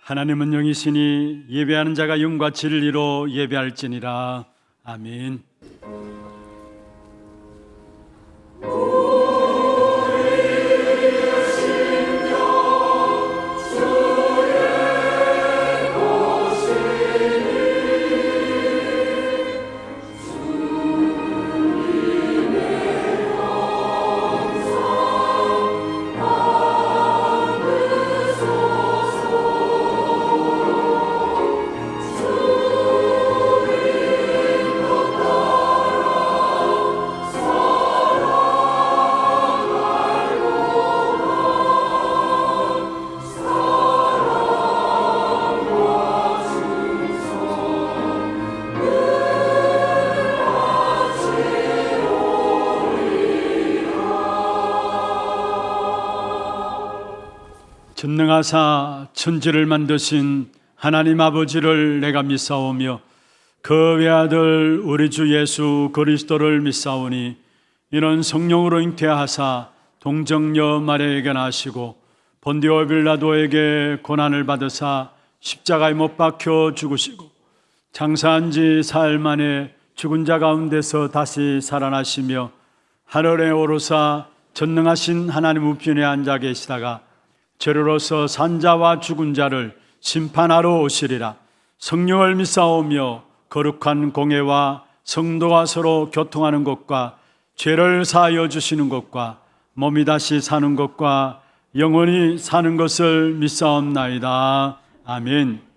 하나님은 영이시니 예배하는 자가 영과 진리로 예배할지니라. 아멘. 전능하사 천지를 만드신 하나님 아버지를 내가 믿사오며 그 외아들 우리 주 예수 그리스도를 믿사오니 이는 성령으로 잉태하사 동정녀 마리아에게 나시고 본디오 빌라도에게 고난을 받으사 십자가에 못 박혀 죽으시고 장사한 지 사흘 만에 죽은 자 가운데서 다시 살아나시며 하늘에 오르사 전능하신 하나님 우편에 앉아 계시다가 죄로서 산자와 죽은 자를 심판하러 오시리라. 성령을 믿사오며 거룩한 공회와 성도가 서로 교통하는 것과 죄를 사하여 주시는 것과 몸이 다시 사는 것과 영원히 사는 것을 믿사옵나이다. 아멘.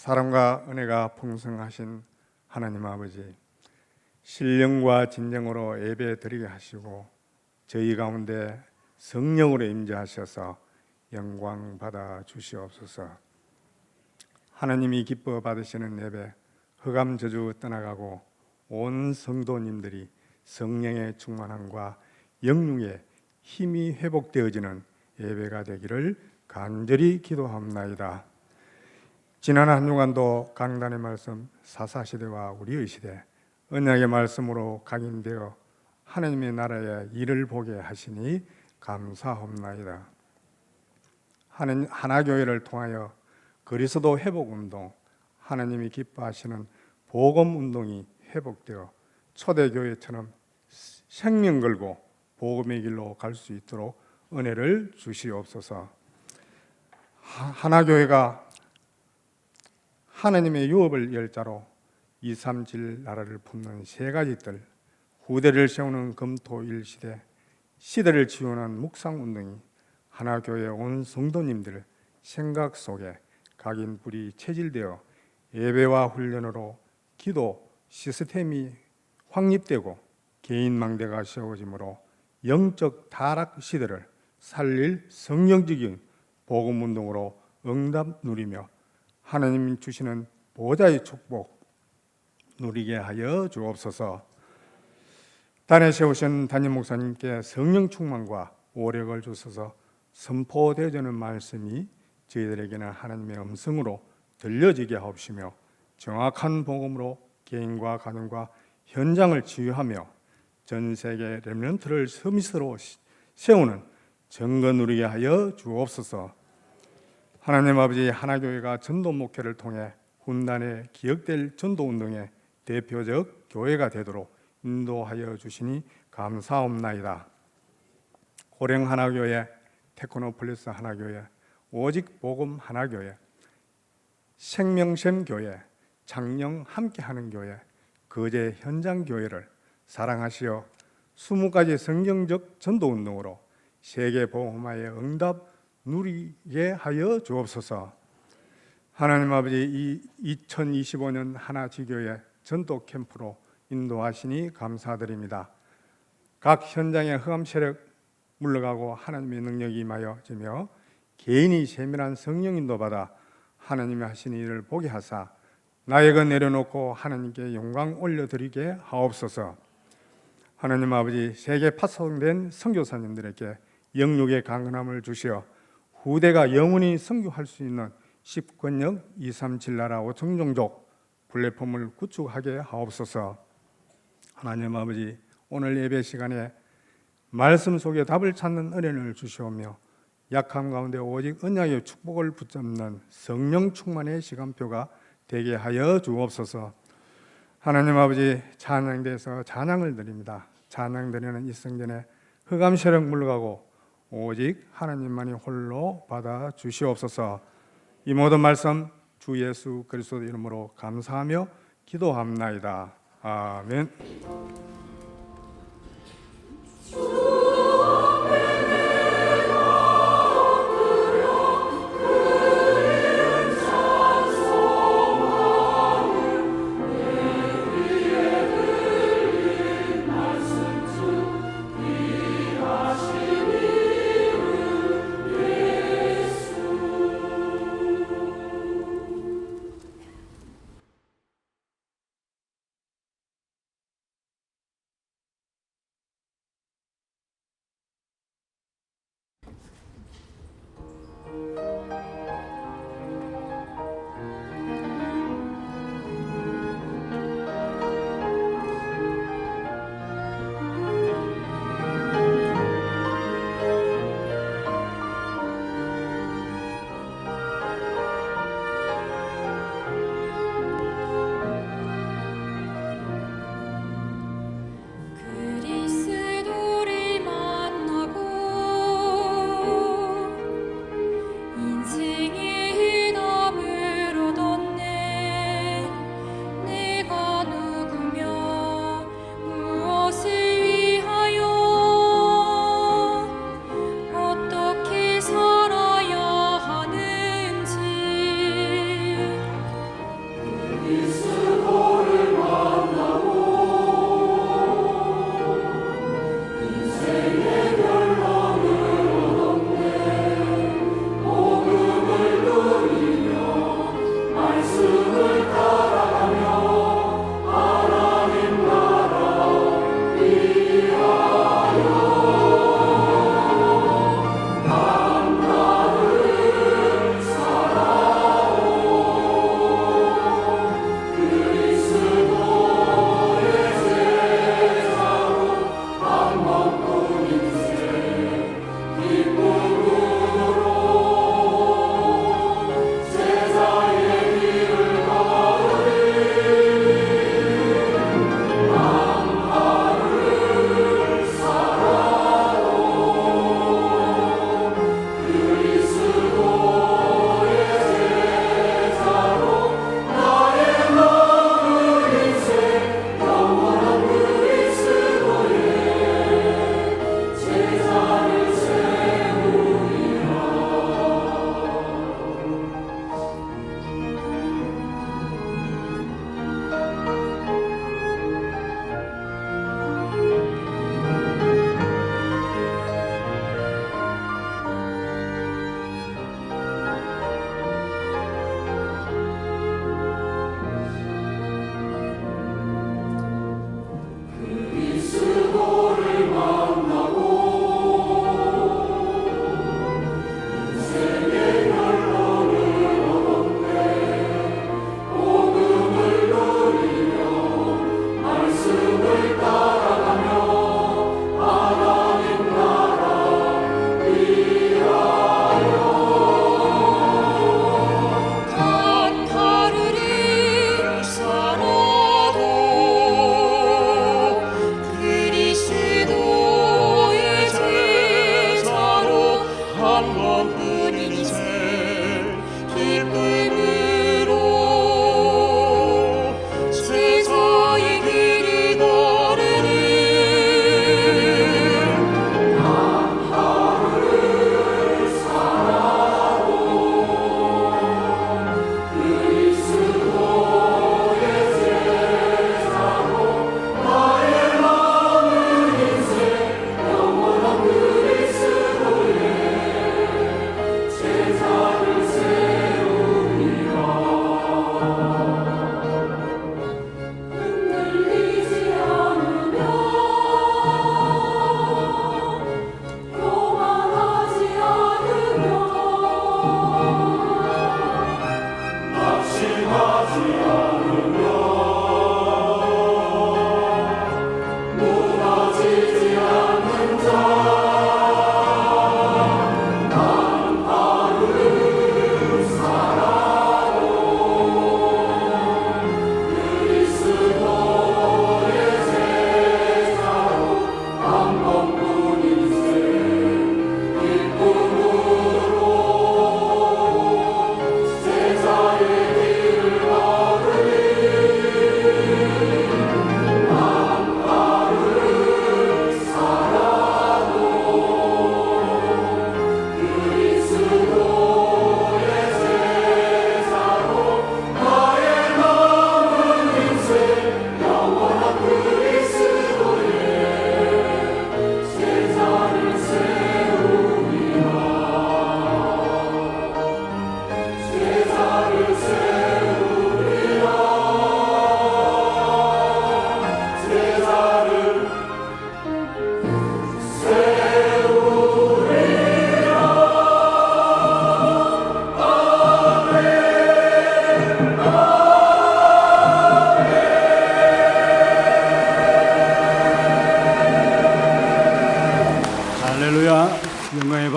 사랑과 은혜가 풍성하신 하나님 아버지, 신령과 진정으로 예배 드리게 하시고 저희 가운데 성령으로 임재하셔서 영광 받아 주시옵소서. 하나님이 기뻐 받으시는 예배, 흑암 저주 떠나가고 온 성도님들이 성령의 충만함과 영육의 힘이 회복되어지는 예배가 되기를 간절히 기도합나이다. 지난 한 주간도 강단의 말씀, 사사시대와 우리의 시대, 언약의 말씀으로 각인되어 하나님의 나라의 일을 보게 하시니 감사합나이다. 하나교회를 통하여 그리스도 회복운동, 하나님이 기뻐하시는 복음운동이 회복되어 초대교회처럼 생명 걸고 복음의 길로 갈 수 있도록 은혜를 주시옵소서. 하나교회가 하나님의 유업을 열자로 237 나라를 품는 세 가지 뜰, 후대를 세우는 금토일 시대, 시대를 지원한 묵상운동이 하나교회 온 성도님들 생각 속에 각인 불이 체질되어 예배와 훈련으로 기도 시스템이 확립되고 개인 망대가 세워지므로 영적 타락 시대를 살릴 성령적인 복음운동으로 응답 누리며 하나님 주시는 보좌의 축복 누리게 하여 주옵소서. 단에 세우신 담임 목사님께 성령 충만과 오력을 주셔서 선포되어지는 말씀이 저희들에게는 하나님의 음성으로 들려지게 하옵시며 정확한 복음으로 개인과 가정과 현장을 치유하며 전 세계 렘넌트를 서밋으로 세우는 정거 누리게 하여 주옵소서. 하나님 아버지, 하나교회가 전도 목회를 통해 훈단에 기억될 전도운동의 대표적 교회가 되도록 인도하여 주시니 감사옵나이다. 고령 하나교회, 테크노폴리스 하나교회, 오직 복음 하나교회, 생명샘 교회, 장령 함께하는 교회, 거제 현장 교회를 사랑하시어 20가지 성경적 전도운동으로 세계 복음화의 응답 누리게 하여 주옵소서. 하나님 아버지, 이 2025년 하나지교회 전도 캠프로 인도하시니 감사드립니다. 각 현장의 흑암 세력 물러가고 하나님의 능력이 임하여지며 개인이 세밀한 성령 인도받아 하나님이 하신 일을 보게 하사 나의 것 내려놓고 하나님께 영광 올려드리게 하옵소서. 하나님 아버지, 세계 파송된 선교사님들에게 영육의 강건함을 주시어 후대가 영원히 선교할 수 있는 10권역 237 나라 5천 종족 플랫폼을 구축하게 하옵소서. 하나님 아버지, 오늘 예배 시간에 말씀 속에 답을 찾는 은혜를 주시오며 약함 가운데 오직 언약의 축복을 붙잡는 성령 충만의 시간표가 되게 하여 주옵소서. 하나님 아버지, 찬양대에서 찬양을 드립니다. 찬양 드리는 이 성전에 흑암 세력 물러가고 오직 하나님만이 홀로 받아 주시옵소서. 이 모든 말씀 주 예수 그리스도 이름으로 감사하며 기도합나이다. 아멘.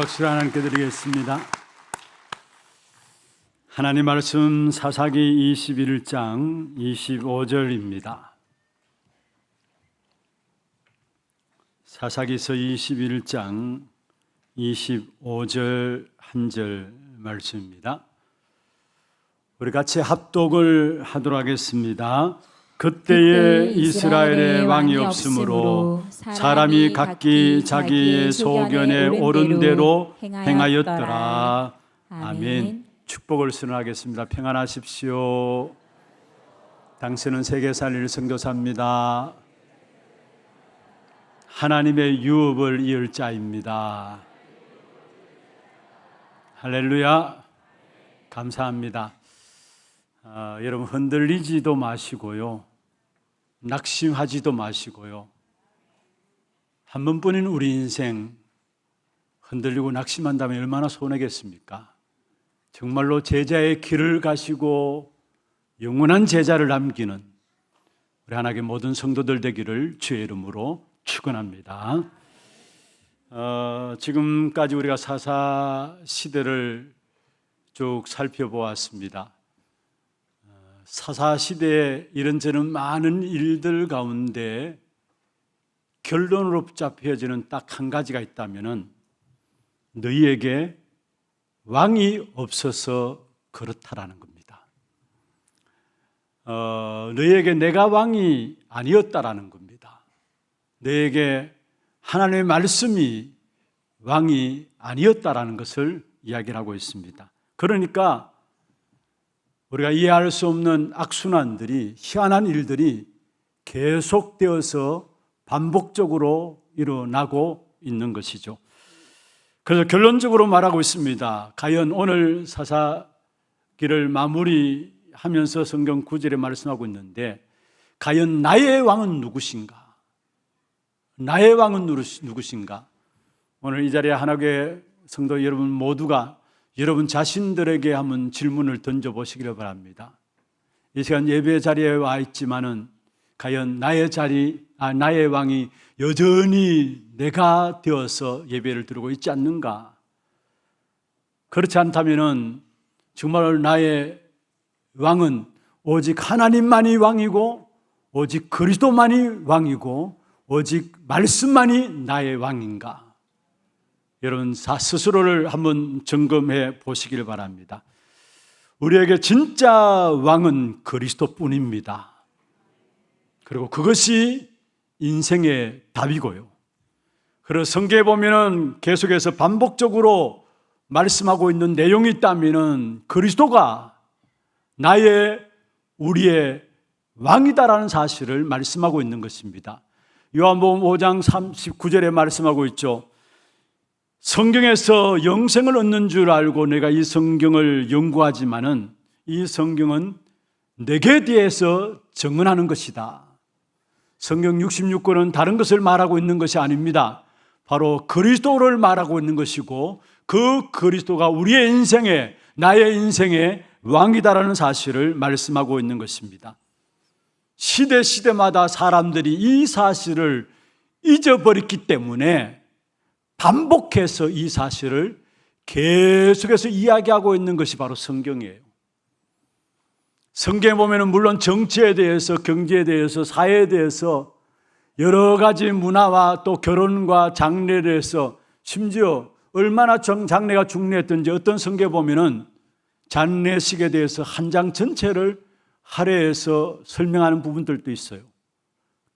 박수를 하나님께 드리겠습니다. 하나님 말씀 사사기 21장 25절입니다. 사사기서 21장 25절 한 절 말씀입니다. 우리 같이 합독을 하도록 하겠습니다. 그때에 이스라엘에 왕이 없으므로 사람이 각기 자기의 소견에 옳은 대로 행하였더라. 아멘. 축복을 선언하겠습니다. 평안하십시오. 당신은 세계 살릴 선교사입니다. 하나님의 유업을 이을 자입니다. 할렐루야. 감사합니다. 여러분 흔들리지도 마시고요, 낙심하지도 마시고요. 한 번뿐인 우리 인생 흔들리고 낙심한다면 얼마나 손해겠습니까? 정말로 제자의 길을 가시고 영원한 제자를 남기는 우리 하나님의 모든 성도들 되기를 주의 이름으로 축원합니다. 지금까지 우리가 사사 시대를 쭉 살펴보았습니다. 사사 시대에 이런저런 많은 일들 가운데 결론으로 잡혀지는 딱 한 가지가 있다면은 너희에게 왕이 없어서 그렇다라는 겁니다. 너희에게 내가 왕이 아니었다라는 겁니다. 너희에게 하나님의 말씀이 왕이 아니었다라는 것을 이야기를 하고 있습니다. 그러니까 우리가 이해할 수 없는 악순환들이, 희한한 일들이 계속되어서 반복적으로 일어나고 있는 것이죠. 그래서 결론적으로 말하고 있습니다. 과연 오늘 사사기를 마무리하면서 성경 9절에 말씀하고 있는데, 과연 나의 왕은 누구신가? 나의 왕은 누구신가? 오늘 이 자리에 하나교회 성도 여러분 모두가 여러분 자신들에게 한번 질문을 던져보시기를 바랍니다. 이 시간 예배 자리에 와 있지만은 과연 나의 왕이 여전히 내가 되어서 예배를 드리고 있지 않는가? 그렇지 않다면은 정말 나의 왕은 오직 하나님만이 왕이고, 오직 그리스도만이 왕이고, 오직 말씀만이 나의 왕인가? 여러분 스스로를 한번 점검해 보시길 바랍니다. 우리에게 진짜 왕은 그리스도뿐입니다. 그리고 그것이 인생의 답이고요. 그래서 성경에 보면은 계속해서 반복적으로 말씀하고 있는 내용이 있다면은 그리스도가 우리의 왕이다라는 사실을 말씀하고 있는 것입니다. 요한복음 5장 39절에 말씀하고 있죠. 성경에서 영생을 얻는 줄 알고 내가 이 성경을 연구하지만은 이 성경은 내게 대해서 증언하는 것이다. 성경 66권은 다른 것을 말하고 있는 것이 아닙니다. 바로 그리스도를 말하고 있는 것이고, 그 그리스도가 우리의 인생에, 나의 인생의 왕이다라는 사실을 말씀하고 있는 것입니다. 시대마다 사람들이 이 사실을 잊어버렸기 때문에 반복해서 이 사실을 계속해서 이야기하고 있는 것이 바로 성경이에요. 성경에 보면은 물론 정치에 대해서, 경제에 대해서, 사회에 대해서 여러 가지 문화와 또 결혼과 장래에 대해서, 심지어 얼마나 장래가 중요했던지 어떤 성경에 보면은 장례식에 대해서 한 장 전체를 할애해서 설명하는 부분들도 있어요.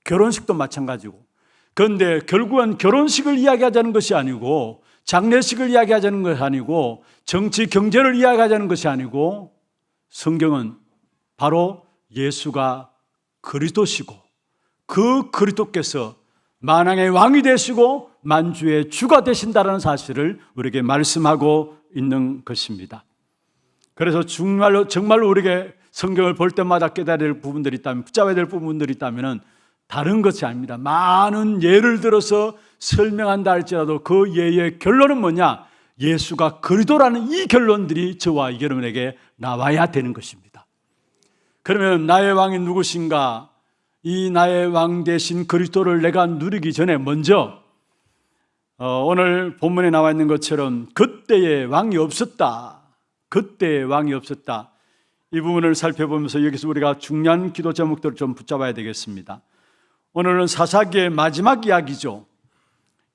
결혼식도 마찬가지고. 그런데 결국은 결혼식을 이야기하자는 것이 아니고, 장례식을 이야기하자는 것이 아니고, 정치, 경제를 이야기하자는 것이 아니고, 성경은 바로 예수가 그리스도시고, 그 그리스도께서 만왕의 왕이 되시고 만주의 주가 되신다는 사실을 우리에게 말씀하고 있는 것입니다. 그래서 정말로 우리에게 성경을 볼 때마다 깨달아야 될 부분들이 있다면, 붙잡아야 될 부분들이 있다면 다른 것이 아닙니다. 많은 예를 들어서 설명한다 할지라도 그 예의 결론은 뭐냐? 예수가 그리스도라는 이 결론들이 저와 여러분에게 나와야 되는 것입니다. 그러면 나의 왕이 누구신가? 이 나의 왕 대신 그리스도를 내가 누리기 전에 먼저 오늘 본문에 나와 있는 것처럼 그때에 왕이 없었다. 그때에 왕이 없었다. 이 부분을 살펴보면서 여기서 우리가 중요한 기도 제목들을 좀 붙잡아야 되겠습니다. 오늘은 사사기의 마지막 이야기죠.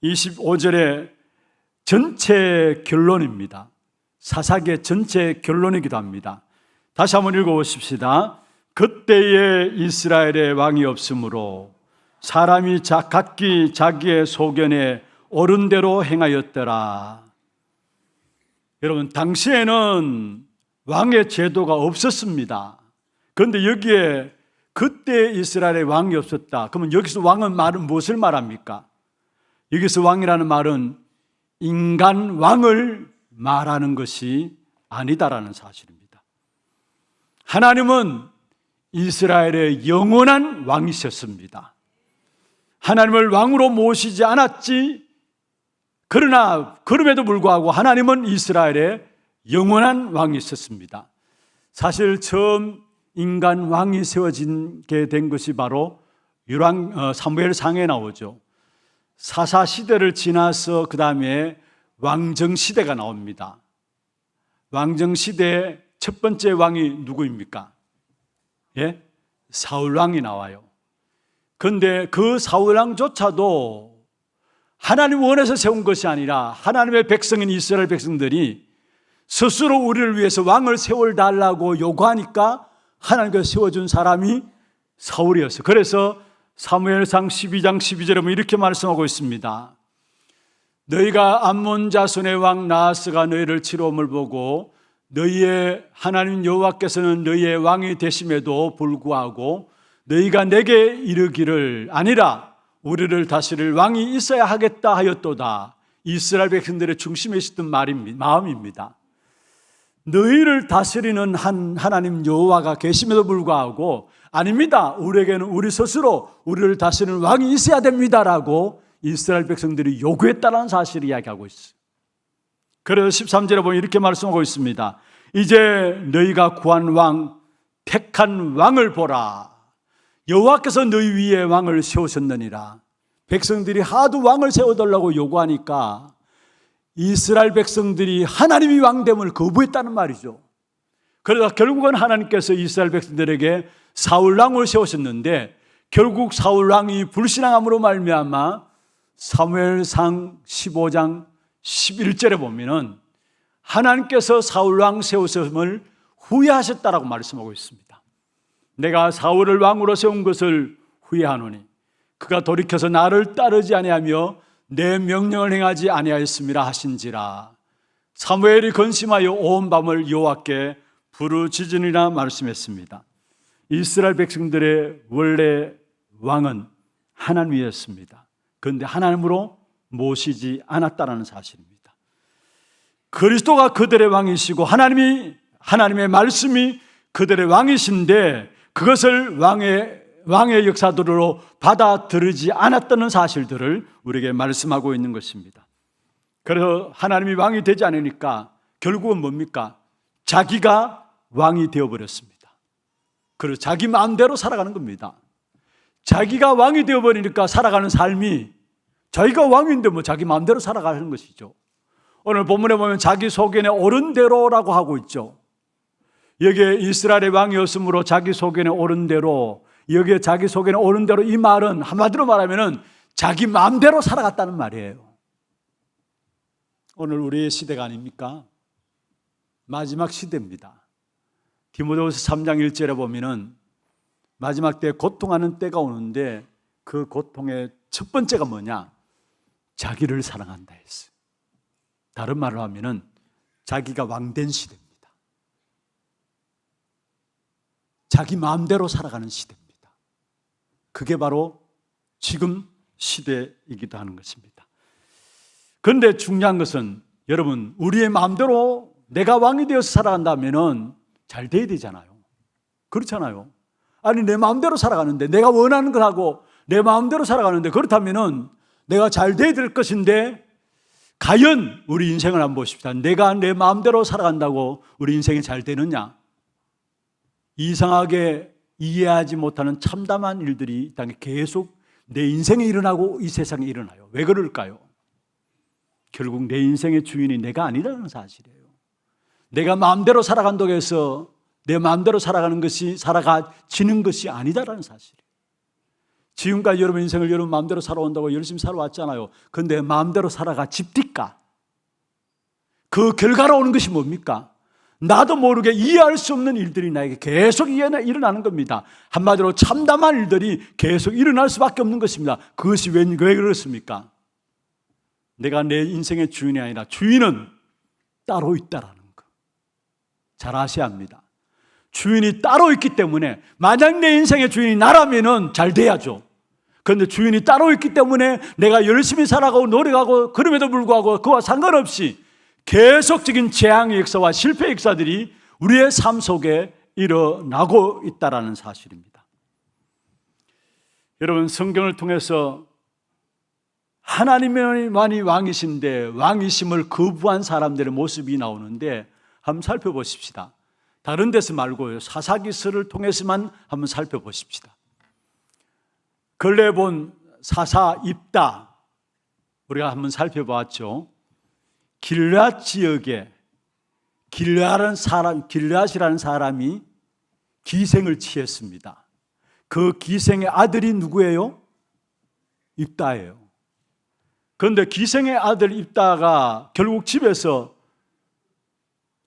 25절의 전체 결론입니다. 사사기의 전체 결론이기도 합니다. 다시 한번 읽어보십시다. 그때에 이스라엘의 왕이 없으므로 사람이 각기 자기의 소견에 옳은 대로 행하였더라. 여러분, 당시에는 왕의 제도가 없었습니다. 그런데 여기에 그때 이스라엘의 왕이 없었다. 그러면 여기서 왕은 말은 무엇을 말합니까? 여기서 왕이라는 말은 인간 왕을 말하는 것이 아니다라는 사실입니다. 하나님은 이스라엘의 영원한 왕이셨습니다. 하나님을 왕으로 모시지 않았지, 그러나 그럼에도 불구하고 하나님은 이스라엘의 영원한 왕이 있었습니다. 사실 처음 인간 왕이 세워지게 된 것이 바로 사무엘상에 나오죠. 사사 시대를 지나서 그 다음에 왕정 시대가 나옵니다. 왕정 시대의 첫 번째 왕이 누구입니까? 예? 사울 왕이 나와요. 그런데 그 사울 왕조차도 하나님 원해서 세운 것이 아니라 하나님의 백성인 이스라엘 백성들이 스스로 우리를 위해서 왕을 세워달라고 요구하니까 하나님께서 세워준 사람이 사울이었어요. 그래서 사무엘상 12장 12절에 보면 이렇게 말씀하고 있습니다. 너희가 암몬 자손의 왕 나하스가 너희를 치러옴을 보고 너희의 하나님 여호와께서는 너희의 왕이 되심에도 불구하고 너희가 내게 이르기를 아니라 우리를 다스릴 왕이 있어야 하겠다 하였도다. 이스라엘 백성들의 중심에 있었던 마음입니다. 너희를 다스리는 한 하나님 여호와가 계심에도 불구하고 아닙니다. 우리에게는 우리 스스로 우리를 다스리는 왕이 있어야 됩니다라고 이스라엘 백성들이 요구했다는 사실을 이야기하고 있어요. 그래서 13절에 보면 이렇게 말씀하고 있습니다. 이제 너희가 구한 왕, 택한 왕을 보라. 여호와께서 너희 위에 왕을 세우셨느니라. 백성들이 하도 왕을 세워달라고 요구하니까 이스라엘 백성들이 하나님이 왕됨을 거부했다는 말이죠. 그러다 결국은 하나님께서 이스라엘 백성들에게 사울 왕을 세우셨는데 결국 사울 왕이 불신앙함으로 말미암아 사무엘상 15장 11절에 보면은 하나님께서 사울 왕 세우심을 후회하셨다라고 말씀하고 있습니다. 내가 사울을 왕으로 세운 것을 후회하노니 그가 돌이켜서 나를 따르지 아니하며 내 명령을 행하지 아니하였음이라 하신지라. 사무엘이 근심하여 온 밤을 여호와께 부르짖으니라 말씀했습니다. 이스라엘 백성들의 원래 왕은 하나님이었습니다. 그런데 하나님으로 모시지 않았다는 사실입니다. 그리스도가 그들의 왕이시고 하나님의 말씀이 그들의 왕이신데 그것을 왕의 역사들로 받아들이지 않았다는 사실들을 우리에게 말씀하고 있는 것입니다. 그래서 하나님이 왕이 되지 않으니까 결국은 뭡니까? 자기가 왕이 되어버렸습니다. 그래서 자기 마음대로 살아가는 겁니다. 자기가 왕이 되어버리니까 살아가는 삶이 자기가 왕인데 뭐 자기 마음대로 살아가는 것이죠. 오늘 본문에 보면 자기 소견에 옳은 대로라고 하고 있죠. 여기에 이스라엘의 왕이었으므로 자기 소견에 옳은 대로, 여기에 자기 소견에 옳은 대로, 이 말은 한마디로 말하면 자기 마음대로 살아갔다는 말이에요. 오늘 우리의 시대가 아닙니까? 마지막 시대입니다. 디모데후서 3장 1절에 보면은 마지막 때 고통하는 때가 오는데 그 고통의 첫 번째가 뭐냐? 자기를 사랑한다 했어요. 다른 말로 하면은 자기가 왕된 시대입니다. 자기 마음대로 살아가는 시대입니다. 그게 바로 지금 시대이기도 하는 것입니다. 그런데 중요한 것은 여러분, 우리의 마음대로 내가 왕이 되어서 살아간다면은 잘 돼야 되잖아요. 그렇잖아요. 아니, 내 마음대로 살아가는데, 내가 원하는 걸 하고 내 마음대로 살아가는데, 그렇다면은 내가 잘 돼야 될 것인데, 과연 우리 인생을 한번 보십시다. 내가 내 마음대로 살아간다고 우리 인생이 잘 되느냐? 이상하게 이해하지 못하는 참담한 일들이 이 땅에 계속 내 인생에 일어나고 이 세상에 일어나요. 왜 그럴까요? 결국 내 인생의 주인이 내가 아니라는 사실이에요. 내가 마음대로 살아간다고 해서 내 마음대로 살아가지는 것이 아니다라는 사실이에요. 지금까지 여러분 인생을 여러분 마음대로 살아온다고 열심히 살아왔잖아요. 그런데 마음대로 살아가 집디까? 그 결과로 오는 것이 뭡니까? 나도 모르게 이해할 수 없는 일들이 나에게 계속 일어나는 겁니다. 한마디로 참담한 일들이 계속 일어날 수밖에 없는 것입니다. 그것이 왜 그렇습니까? 내가 내 인생의 주인이 아니라 주인은 따로 있다라는 거 잘 아셔야 합니다. 주인이 따로 있기 때문에 만약 내 인생의 주인이 나라면은 잘 돼야죠. 그런데 주인이 따로 있기 때문에 내가 열심히 살아가고 노력하고 그럼에도 불구하고 그와 상관없이 계속적인 재앙의 역사와 실패의 역사들이 우리의 삶 속에 일어나고 있다는 사실입니다. 여러분 성경을 통해서 하나님만이 왕이신데 왕이심을 거부한 사람들의 모습이 나오는데 한번 살펴보십시다. 다른 데서 말고요. 사사기서를 통해서만 한번 살펴보십시다. 근래 본 사사 입다 우리가 한번 살펴보았죠. 길앗 지역에 길앗이라는 사람이 기생을 취했습니다. 그 기생의 아들이 누구예요? 입다예요. 그런데 기생의 아들 입다가 결국 집에서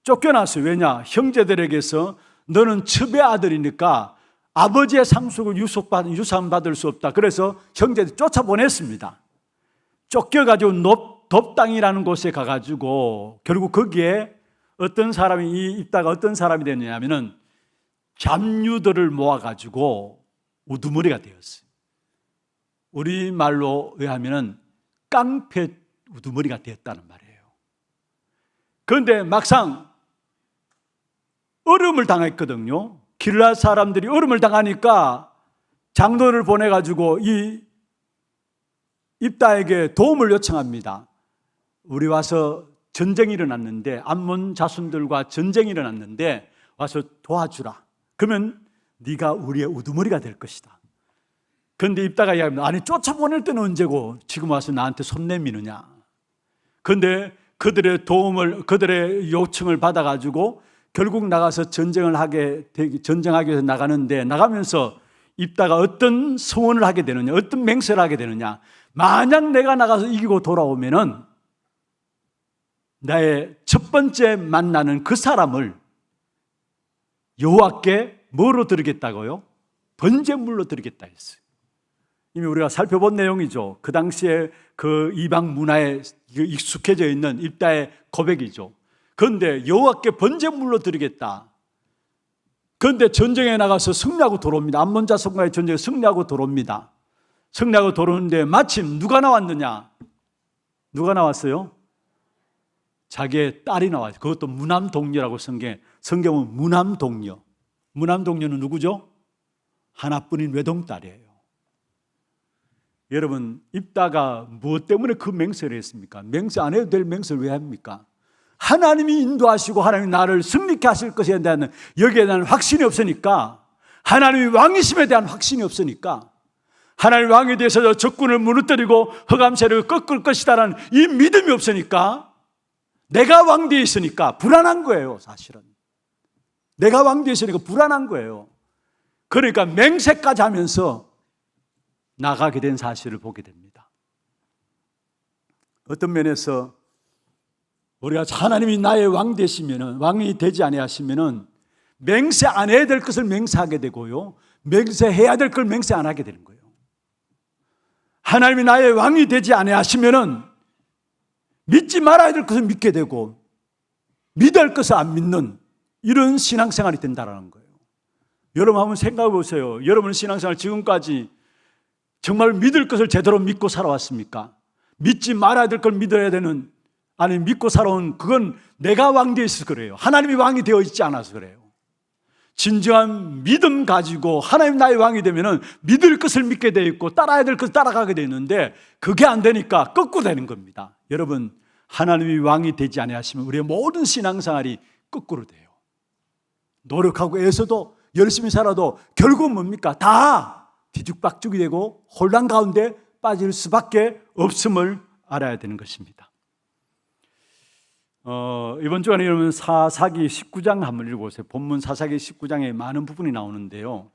쫓겨났어요. 왜냐? 형제들에게서 너는 첩의 아들이니까 아버지의 상속을 유산받을 수 없다. 그래서 형제들 쫓아보냈습니다. 쫓겨가지고 돕당이라는 곳에 가가지고 결국 거기에 어떤 사람이 이 입다가 어떤 사람이 됐냐면은 잡류들을 모아가지고 우두머리가 되었어요. 우리말로 의하면은 깡패 우두머리가 되었다는 말이에요. 그런데 막상 어려움을 당했거든요. 길앗 사람들이 어려움을 당하니까 장로를 보내가지고 이 입다에게 도움을 요청합니다. 우리 와서 전쟁이 일어났는데 암몬 자손들과 전쟁이 일어났는데 와서 도와주라. 그러면 네가 우리의 우두머리가 될 것이다. 그런데 입다가 이야기합니다. 아니 쫓아보낼 때는 언제고 지금 와서 나한테 손 내미느냐. 그런데 그들의 그들의 요청을 받아가지고 결국 나가서 전쟁하기 위해서 나가는데 나가면서 입다가 어떤 소원을 하게 되느냐, 어떤 맹세를 하게 되느냐. 만약 내가 나가서 이기고 돌아오면은 나의 첫 번째 만나는 그 사람을 여호와께 뭐로 드리겠다고요? 번제물로 드리겠다 했어요. 이미 우리가 살펴본 내용이죠. 그 당시에 그 이방 문화에 익숙해져 있는 입다의 고백이죠. 그런데 여호와께 번제물로 드리겠다. 그런데 전쟁에 나가서 승리하고 돌아옵니다. 암몬 자손과의 전쟁에 승리하고 돌아옵니다. 승리하고 돌아오는데 마침 누가 나왔느냐? 누가 나왔어요? 자기의 딸이 나왔어요. 그것도 무남동녀라고 성경은 무남동녀. 무남동녀는 누구죠? 하나뿐인 외동딸이에요. 여러분 입다가 무엇 때문에 그 맹세를 했습니까? 맹세 안 해도 될 맹세를 왜 합니까? 하나님이 인도하시고 하나님이 나를 승리케 하실 것에 대한 여기에 대한 확신이 없으니까, 하나님이 왕이심에 대한 확신이 없으니까, 하나님 왕에 대해서 적군을 무너뜨리고 흑암세력을 꺾을 것이다라는 이 믿음이 없으니까, 내가 왕대에 있으니까 불안한 거예요. 사실은 내가 왕대에 있으니까 불안한 거예요. 그러니까 맹세까지 하면서 나가게 된 사실을 보게 됩니다. 어떤 면에서 우리가 하나님이 나의 왕 되시면은, 왕이 되지 아니하시면은 맹세 안 해야 될 것을 맹세하게 되고요, 맹세해야 될 걸 맹세 안 하게 되는 거예요. 하나님이 나의 왕이 되지 아니하시면은 믿지 말아야 될 것을 믿게 되고 믿어야 할 것을 안 믿는 이런 신앙생활이 된다는 거예요. 여러분 한번 생각해 보세요. 여러분 신앙생활 지금까지 정말 믿을 것을 제대로 믿고 살아왔습니까? 믿지 말아야 될 걸 믿어야 되는, 아니 믿고 살아온, 그건 내가 왕되어 있어서 그래요. 하나님이 왕이 되어 있지 않아서 그래요. 진정한 믿음 가지고 하나님 나의 왕이 되면은 믿을 것을 믿게 되어 있고 따라야 될 것을 따라가게 되어 있는데, 그게 안 되니까 거꾸로 되는 겁니다. 여러분 하나님이 왕이 되지 아니하시면 우리의 모든 신앙생활이 거꾸로 돼요. 노력하고 애써도 열심히 살아도 결국은 뭡니까? 다 뒤죽박죽이 되고 혼란 가운데 빠질 수밖에 없음을 알아야 되는 것입니다. 이번 주간에 여러분 사사기 19장 한번 읽어보세요. 본문 사사기 19장에 많은 부분이 나오는데요.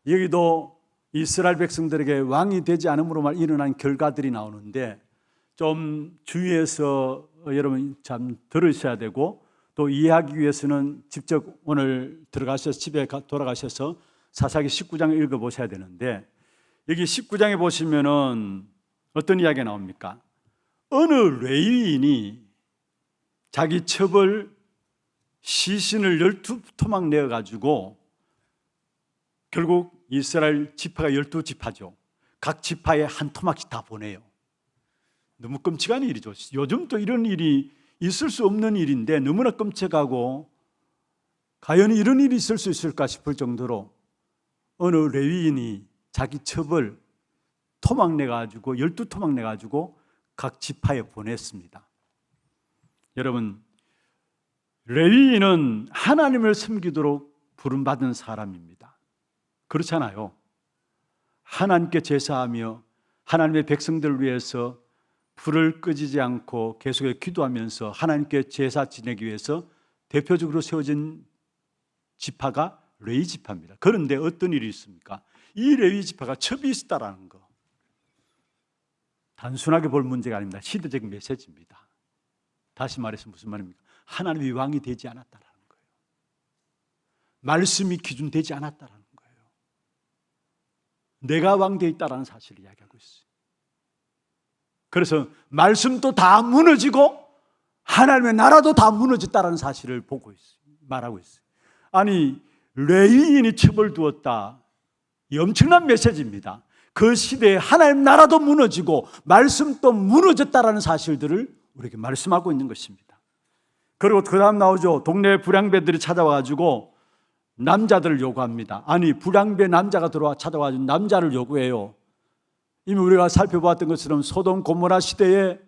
여기도 이스라엘 백성들에게 왕이 되지 않음으로만 일어난 결과들이 나오는데 좀 주의해서 여러분 참 들으셔야 되고 또 이해하기 위해서는 직접 오늘 들어가셔서 집에 돌아가셔서 사사기 19장을 읽어보셔야 되는데 여기 19장에 보시면은 어떤 이야기가 나옵니까? 어느 레위인이 자기 첩을 시신을 12토막 내어가지고 결국 이스라엘 지파가 12지파죠. 각 지파에 한 토막씩 다 보내요. 너무 끔찍한 일이죠. 요즘 또 이런 일이 있을 수 없는 일인데 너무나 끔찍하고 과연 이런 일이 있을 수 있을까 싶을 정도로 어느 레위인이 자기 첩을 토막 내가지고 12토막 내가지고 각 지파에 보냈습니다. 여러분, 레위인은 하나님을 섬기도록 부름받은 사람입니다. 그렇잖아요. 하나님께 제사하며 하나님의 백성들을 위해서 불을 끄지지 않고 계속해서 기도하면서 하나님께 제사 지내기 위해서 대표적으로 세워진 지파가 레위 지파입니다. 그런데 어떤 일이 있습니까? 이 레위 지파가 첩이 있었다라는 거. 단순하게 볼 문제가 아닙니다. 시대적 메시지입니다. 다시 말해서 무슨 말입니까? 하나님이 왕이 되지 않았다라는 거예요. 말씀이 기준되지 않았다라는 거예요. 내가 왕 되어 있다라는 사실을 이야기하고 있어요. 그래서 말씀도 다 무너지고 하나님의 나라도 다 무너졌다라는 사실을 보고 있어요. 말하고 있어요. 아니, 레위인이 첩을 두었다. 이 엄청난 메시지입니다. 그 시대에 하나님 나라도 무너지고 말씀도 무너졌다라는 사실들을 우리에게 말씀하고 있는 것입니다. 그리고 그 다음 나오죠. 동네 불량배들이 찾아와가지고 남자들을 요구합니다. 아니, 불량배 남자가 들어와 찾아와가지고 남자를 요구해요. 이미 우리가 살펴보았던 것처럼 소돔 고모라 시대에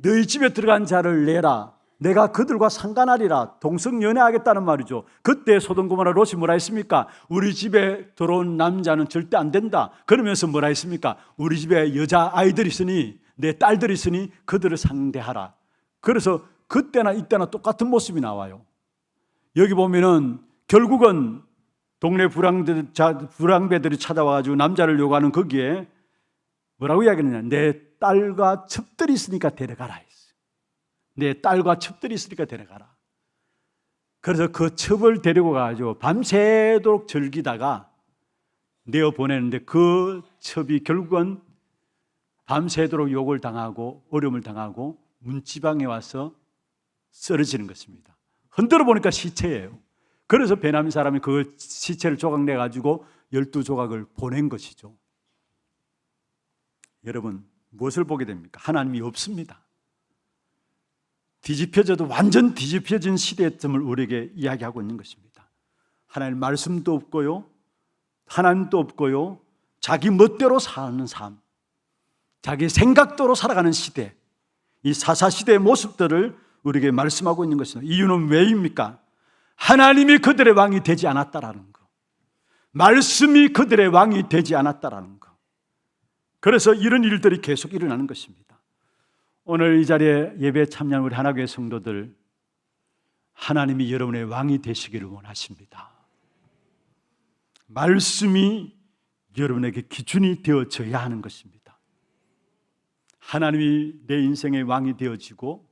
너희 집에 들어간 자를 내라. 내가 그들과 상관하리라. 동성연애하겠다는 말이죠. 그때 소돔 고모라 롯이 뭐라 했습니까? 우리 집에 들어온 남자는 절대 안 된다. 그러면서 뭐라 했습니까? 우리 집에 여자 아이들이 있으니 내 딸들이 있으니 그들을 상대하라. 그래서 그때나 이때나 똑같은 모습이 나와요. 여기 보면은 결국은 동네 불량배들이 찾아와가지고 남자를 요구하는 거기에 뭐라고 이야기하느냐? 내 딸과 첩들이 있으니까 데려가라 했어요. 내 딸과 첩들이 있으니까 데려가라. 그래서 그 첩을 데리고 가가지고 밤새도록 즐기다가 내어보내는데 그 첩이 결국은 밤새도록 욕을 당하고 어려움을 당하고 문지방에 와서 쓰러지는 것입니다. 흔들어 보니까 시체예요. 그래서 베냐민 사람이 그 시체를 조각내가지고 12조각을 보낸 것이죠. 여러분, 무엇을 보게 됩니까? 하나님이 없습니다. 뒤집혀져도 완전 뒤집혀진 시대점을 우리에게 이야기하고 있는 것입니다. 하나님 말씀도 없고요, 하나님도 없고요, 자기 멋대로 사는 삶, 자기 생각대로 살아가는 시대, 이 사사시대의 모습들을 우리에게 말씀하고 있는 것입니다. 이유는 왜입니까? 하나님이 그들의 왕이 되지 않았다라는 거, 말씀이 그들의 왕이 되지 않았다라는 거. 그래서 이런 일들이 계속 일어나는 것입니다. 오늘 이 자리에 예배에 참여한 우리 하나교회 성도들, 하나님이 여러분의 왕이 되시기를 원하십니다. 말씀이 여러분에게 기준이 되어져야 하는 것입니다. 하나님이 내 인생의 왕이 되어지고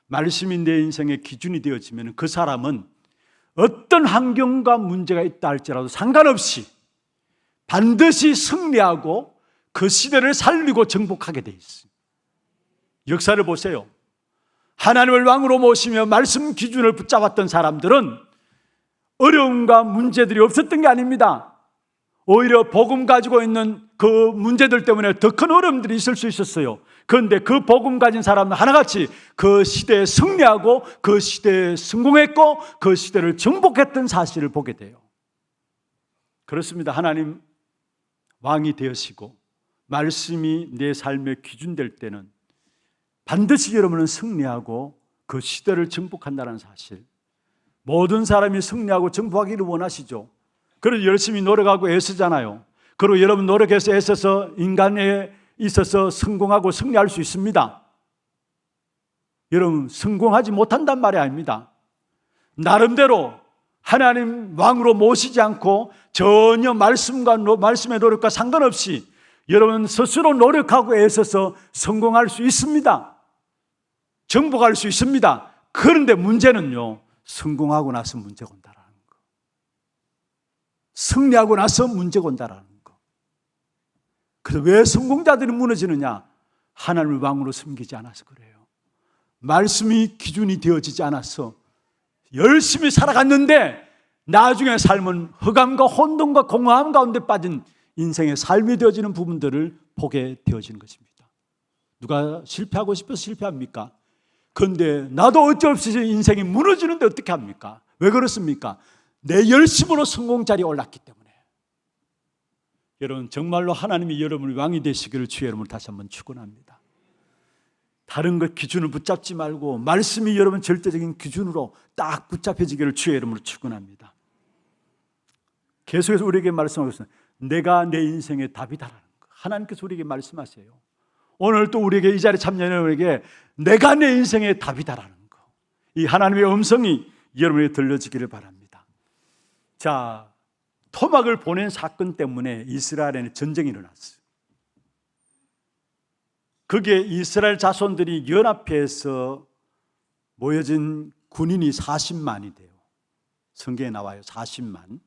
말씀이 내 인생의 기준이 되어지면 그 사람은 어떤 환경과 문제가 있다 할지라도 상관없이 반드시 승리하고 그 시대를 살리고 정복하게 돼 있습니다. 역사를 보세요. 하나님을 왕으로 모시며 말씀 기준을 붙잡았던 사람들은 어려움과 문제들이 없었던 게 아닙니다. 오히려 복음 가지고 있는 그 문제들 때문에 더 큰 어려움들이 있을 수 있었어요. 그런데 그 복음 가진 사람은 하나같이 그 시대에 승리하고 그 시대에 성공했고 그 시대를 정복했던 사실을 보게 돼요. 그렇습니다. 하나님 왕이 되시고 말씀이 내 삶의 기준 될 때는 반드시 여러분은 승리하고 그 시대를 정복한다는 사실. 모든 사람이 승리하고 정복하기를 원하시죠. 그래서 열심히 노력하고 애쓰잖아요. 그리고 여러분 노력해서 애써서 인간에 있어서 성공하고 승리할 수 있습니다. 여러분 성공하지 못한단 말이 아닙니다. 나름대로 하나님 왕으로 모시지 않고 전혀 말씀의 노력과 상관없이 여러분 스스로 노력하고 애써서 성공할 수 있습니다. 정복할 수 있습니다. 그런데 문제는요, 성공하고 나서 문제가 온다라는 거. 승리하고 나서 문제가 온다라는 거. 그래서 왜 성공자들이 무너지느냐? 하나님을 왕으로 섬기지 않아서 그래요. 말씀이 기준이 되어지지 않아서 열심히 살아갔는데 나중에 삶은 흑암과 혼돈과 공허함 가운데 빠진 인생의 삶이 되어지는 부분들을 보게 되어지는 것입니다. 누가 실패하고 싶어서 실패합니까? 그런데 나도 어쩔 수 없이 인생이 무너지는데 어떻게 합니까? 왜 그렇습니까? 내 열심으로 성공 자리에 올랐기 때문에. 여러분 정말로 하나님이 여러분의 왕이 되시기를 주의 이름으로 다시 한번 축원합니다. 다른 것 기준을 붙잡지 말고 말씀이 여러분 절대적인 기준으로 딱 붙잡혀지기를 주의 이름으로 축원합니다. 계속해서 우리에게 말씀하고 있습니다. 내가 내 인생의 답이다라는 거. 하나님께서 우리에게 말씀하세요. 오늘 또 우리에게 이 자리에 참여하는 우리에게 내가 내 인생의 답이다라는 거. 이 하나님의 음성이 여러분에게 들려지기를 바랍니다. 자, 토막을 보낸 사건 때문에 이스라엘에는 전쟁이 일어났어요. 그게 이스라엘 자손들이 연합해서 모여진 군인이 40만이 돼요. 성경에 나와요. 40만.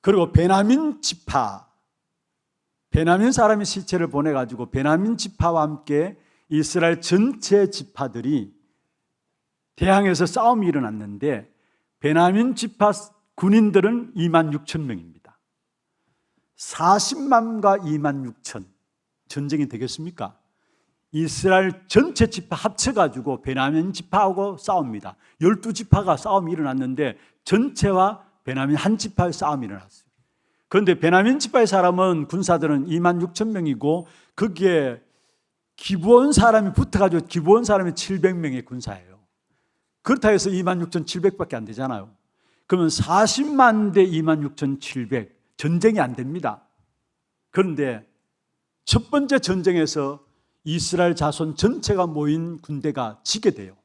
그리고 베냐민 지파, 베냐민 사람의 시체를 보내가지고 베냐민 지파와 함께 이스라엘 전체 지파들이 대항해서 싸움이 일어났는데 베냐민 지파 군인들은 26,000명입니다. 40만과 26,000 전쟁이 되겠습니까? 이스라엘 전체 지파 합쳐가지고 베냐민 지파하고 싸웁니다. 12지파가 싸움이 일어났는데 전체와 베냐민 한 지파의 싸움이 일어났어요. 그런데 베냐민 지파의 사람은 군사들은 26,000명이고 거기에 기브온 사람이 붙어가지고 기브온 사람이 700명의 군사예요. 그렇다 해서 26,700밖에 안 되잖아요. 그러면 40만 대 26,700 전쟁이 안 됩니다. 그런데 첫 번째 전쟁에서 이스라엘 자손 전체가 모인 군대가 지게 돼요.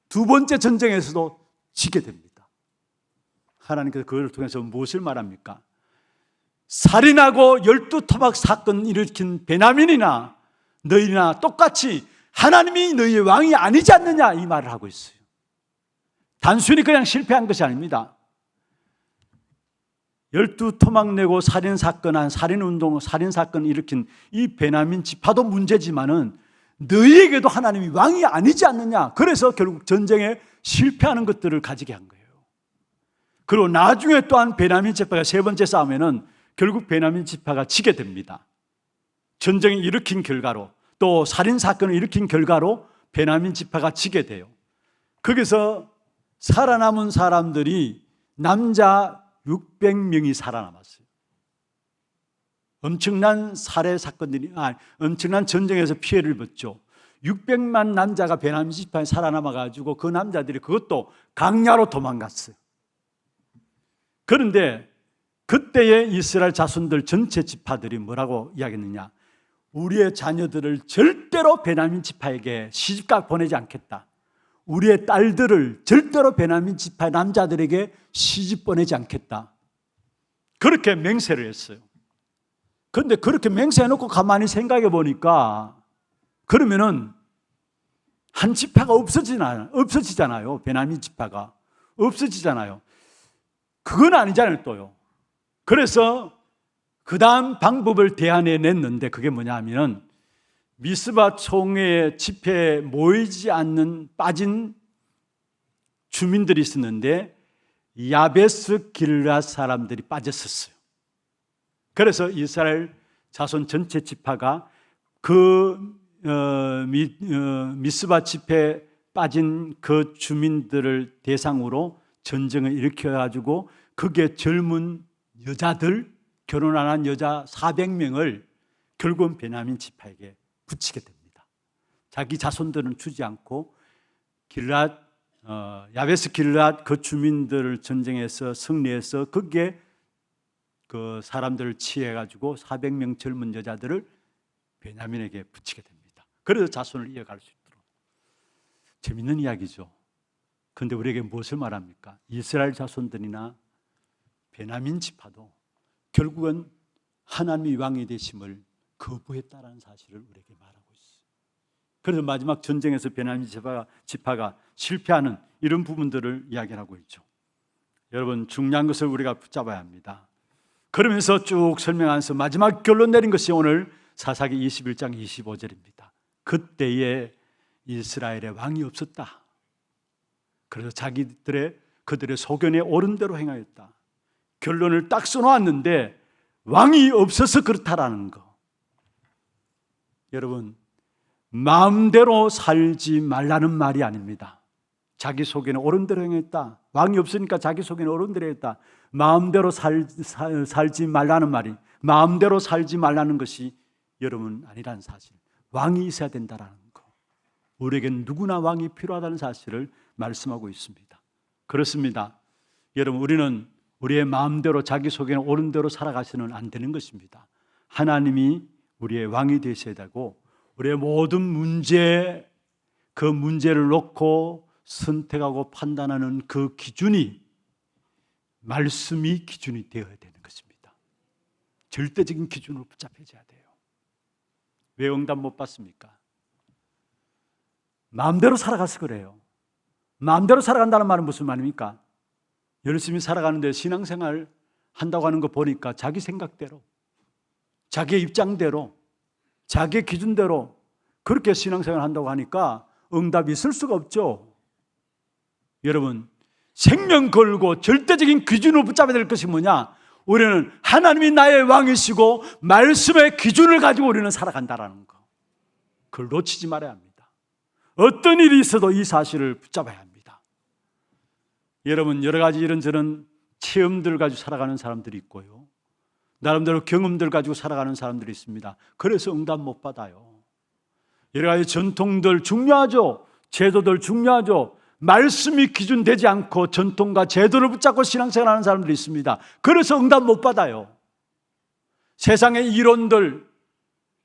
두 번째 전쟁에서도 지게 됩니다. 하나님께서 그걸 통해서 무엇을 말합니까? 살인하고 12토막 사건 일으킨 베냐민이나 너희나 똑같이 하나님이 너희의 왕이 아니지 않느냐 이 말을 하고 있어요. 단순히 그냥 실패한 것이 아닙니다. 12토막 내고 살인사건 살인운동, 살인사건 일으킨 이 베냐민 지파도 문제지만은 너희에게도 하나님이 왕이 아니지 않느냐. 그래서 결국 전쟁에 실패하는 것들을 가지게 한 거예요. 그리고 나중에 또한 베냐민 지파가 세 번째 싸움에는 결국 베냐민 지파가 지게 됩니다. 전쟁을 일으킨 결과로 또 살인사건을 일으킨 결과로 베냐민 지파가 지게 돼요. 거기서 살아남은 사람들이 남자 600명이 살아남았어요. 엄청난 살해 사건들이, 엄청난 전쟁에서 피해를 입었죠. 600만 남자가 베냐민 지파에 살아남아가지고 그 남자들이 그것도 강야로 도망갔어요. 그런데 그때의 이스라엘 자손들 전체 지파들이 뭐라고 이야기했느냐? 우리의 자녀들을 절대로 베냐민 지파에게 시집가 보내지 않겠다. 우리의 딸들을 절대로 베냐민 지파의 남자들에게 시집 보내지 않겠다. 그렇게 맹세를 했어요. 그런데 그렇게 맹세해놓고 가만히 생각해 보니까 그러면은 한 지파가 없어지잖아요. 베냐민 지파가 없어지잖아요. 그건 아니잖아요, 또요. 그래서 그 다음 방법을 대안해냈는데 그게 뭐냐 하면은 미스바 총회 집회에 모이지 않는 빠진 주민들이 있었는데 야베스 길앗 사람들이 빠졌었어요. 그래서 이스라엘 자손 전체 지파가 그 미스바 집회에 빠진 그 주민들을 대상으로 전쟁을 일으켜가지고 그게 젊은 여자들, 결혼 안 한 여자 400명을 결국은 베냐민 지파에게 붙이게 됩니다. 자기 자손들은 주지 않고 야베스 길앗 그 주민들을 전쟁에서 승리해서 거기에 그 사람들을 치해가지고 400명 젊은 여자들을 베냐민에게 붙이게 됩니다. 그래서 자손을 이어갈 수 있도록. 재밌는 이야기죠. 그런데 우리에게 무엇을 말합니까? 이스라엘 자손들이나 베냐민 지파도 결국은 하나님의 왕이 되심을 거부했다라는 사실을 우리에게 말하고 있어요. 그래서 마지막 전쟁에서 베냐민 지파가 실패하는 이런 부분들을 이야기하고 있죠. 여러분, 중요한 것을 우리가 붙잡아야 합니다. 그러면서 쭉 설명하면서 마지막 결론 내린 것이 오늘 사사기 21장 25절입니다. 그때에 이스라엘에 왕이 없었다. 그래서 그들의 소견에 옳은 대로 행하였다. 결론을 딱 써놓았는데 왕이 없어서 그렇다라는 거. 여러분, 마음대로 살지 말라는 말이 아닙니다. 자기 속에는 옳은 대로 행했다. 왕이 없으니까 자기 속에는 옳은 대로 했다. 마음대로 살지 말라는 말이, 마음대로 살지 말라는 것이 여러분 아니라는 사실. 왕이 있어야 된다라는 거. 우리에겐 누구나 왕이 필요하다는 사실을 말씀하고 있습니다. 그렇습니다. 여러분, 우리는 우리의 마음대로 자기 속에는 옳은 대로 살아가서는 안 되는 것입니다. 하나님이 우리의 왕이 되셔야 되고, 우리의 모든 문제, 그 문제를 놓고 선택하고 판단하는 그 기준이 말씀이 기준이 되어야 되는 것입니다. 절대적인 기준으로 붙잡혀져야 돼요. 왜 응답 못 받습니까? 마음대로 살아가서 그래요. 마음대로 살아간다는 말은 무슨 말입니까? 열심히 살아가는데 신앙생활 한다고 하는 거 보니까 자기 생각대로, 자기의 입장대로, 자기의 기준대로 그렇게 신앙생활 한다고 하니까 응답이 있을 수가 없죠. 여러분, 생명 걸고 절대적인 기준으로 붙잡아야 될 것이 뭐냐? 우리는 하나님이 나의 왕이시고 말씀의 기준을 가지고 우리는 살아간다라는 거. 그걸 놓치지 말아야 합니다. 어떤 일이 있어도 이 사실을 붙잡아야 합니다. 여러분, 여러 가지 이런저런 체험들 가지고 살아가는 사람들이 있고요, 나름대로 경험들 가지고 살아가는 사람들이 있습니다. 그래서 응답 못 받아요. 여러 가지 전통들 중요하죠. 제도들 중요하죠. 말씀이 기준되지 않고 전통과 제도를 붙잡고 신앙생활하는 사람들이 있습니다. 그래서 응답 못 받아요. 세상의 이론들,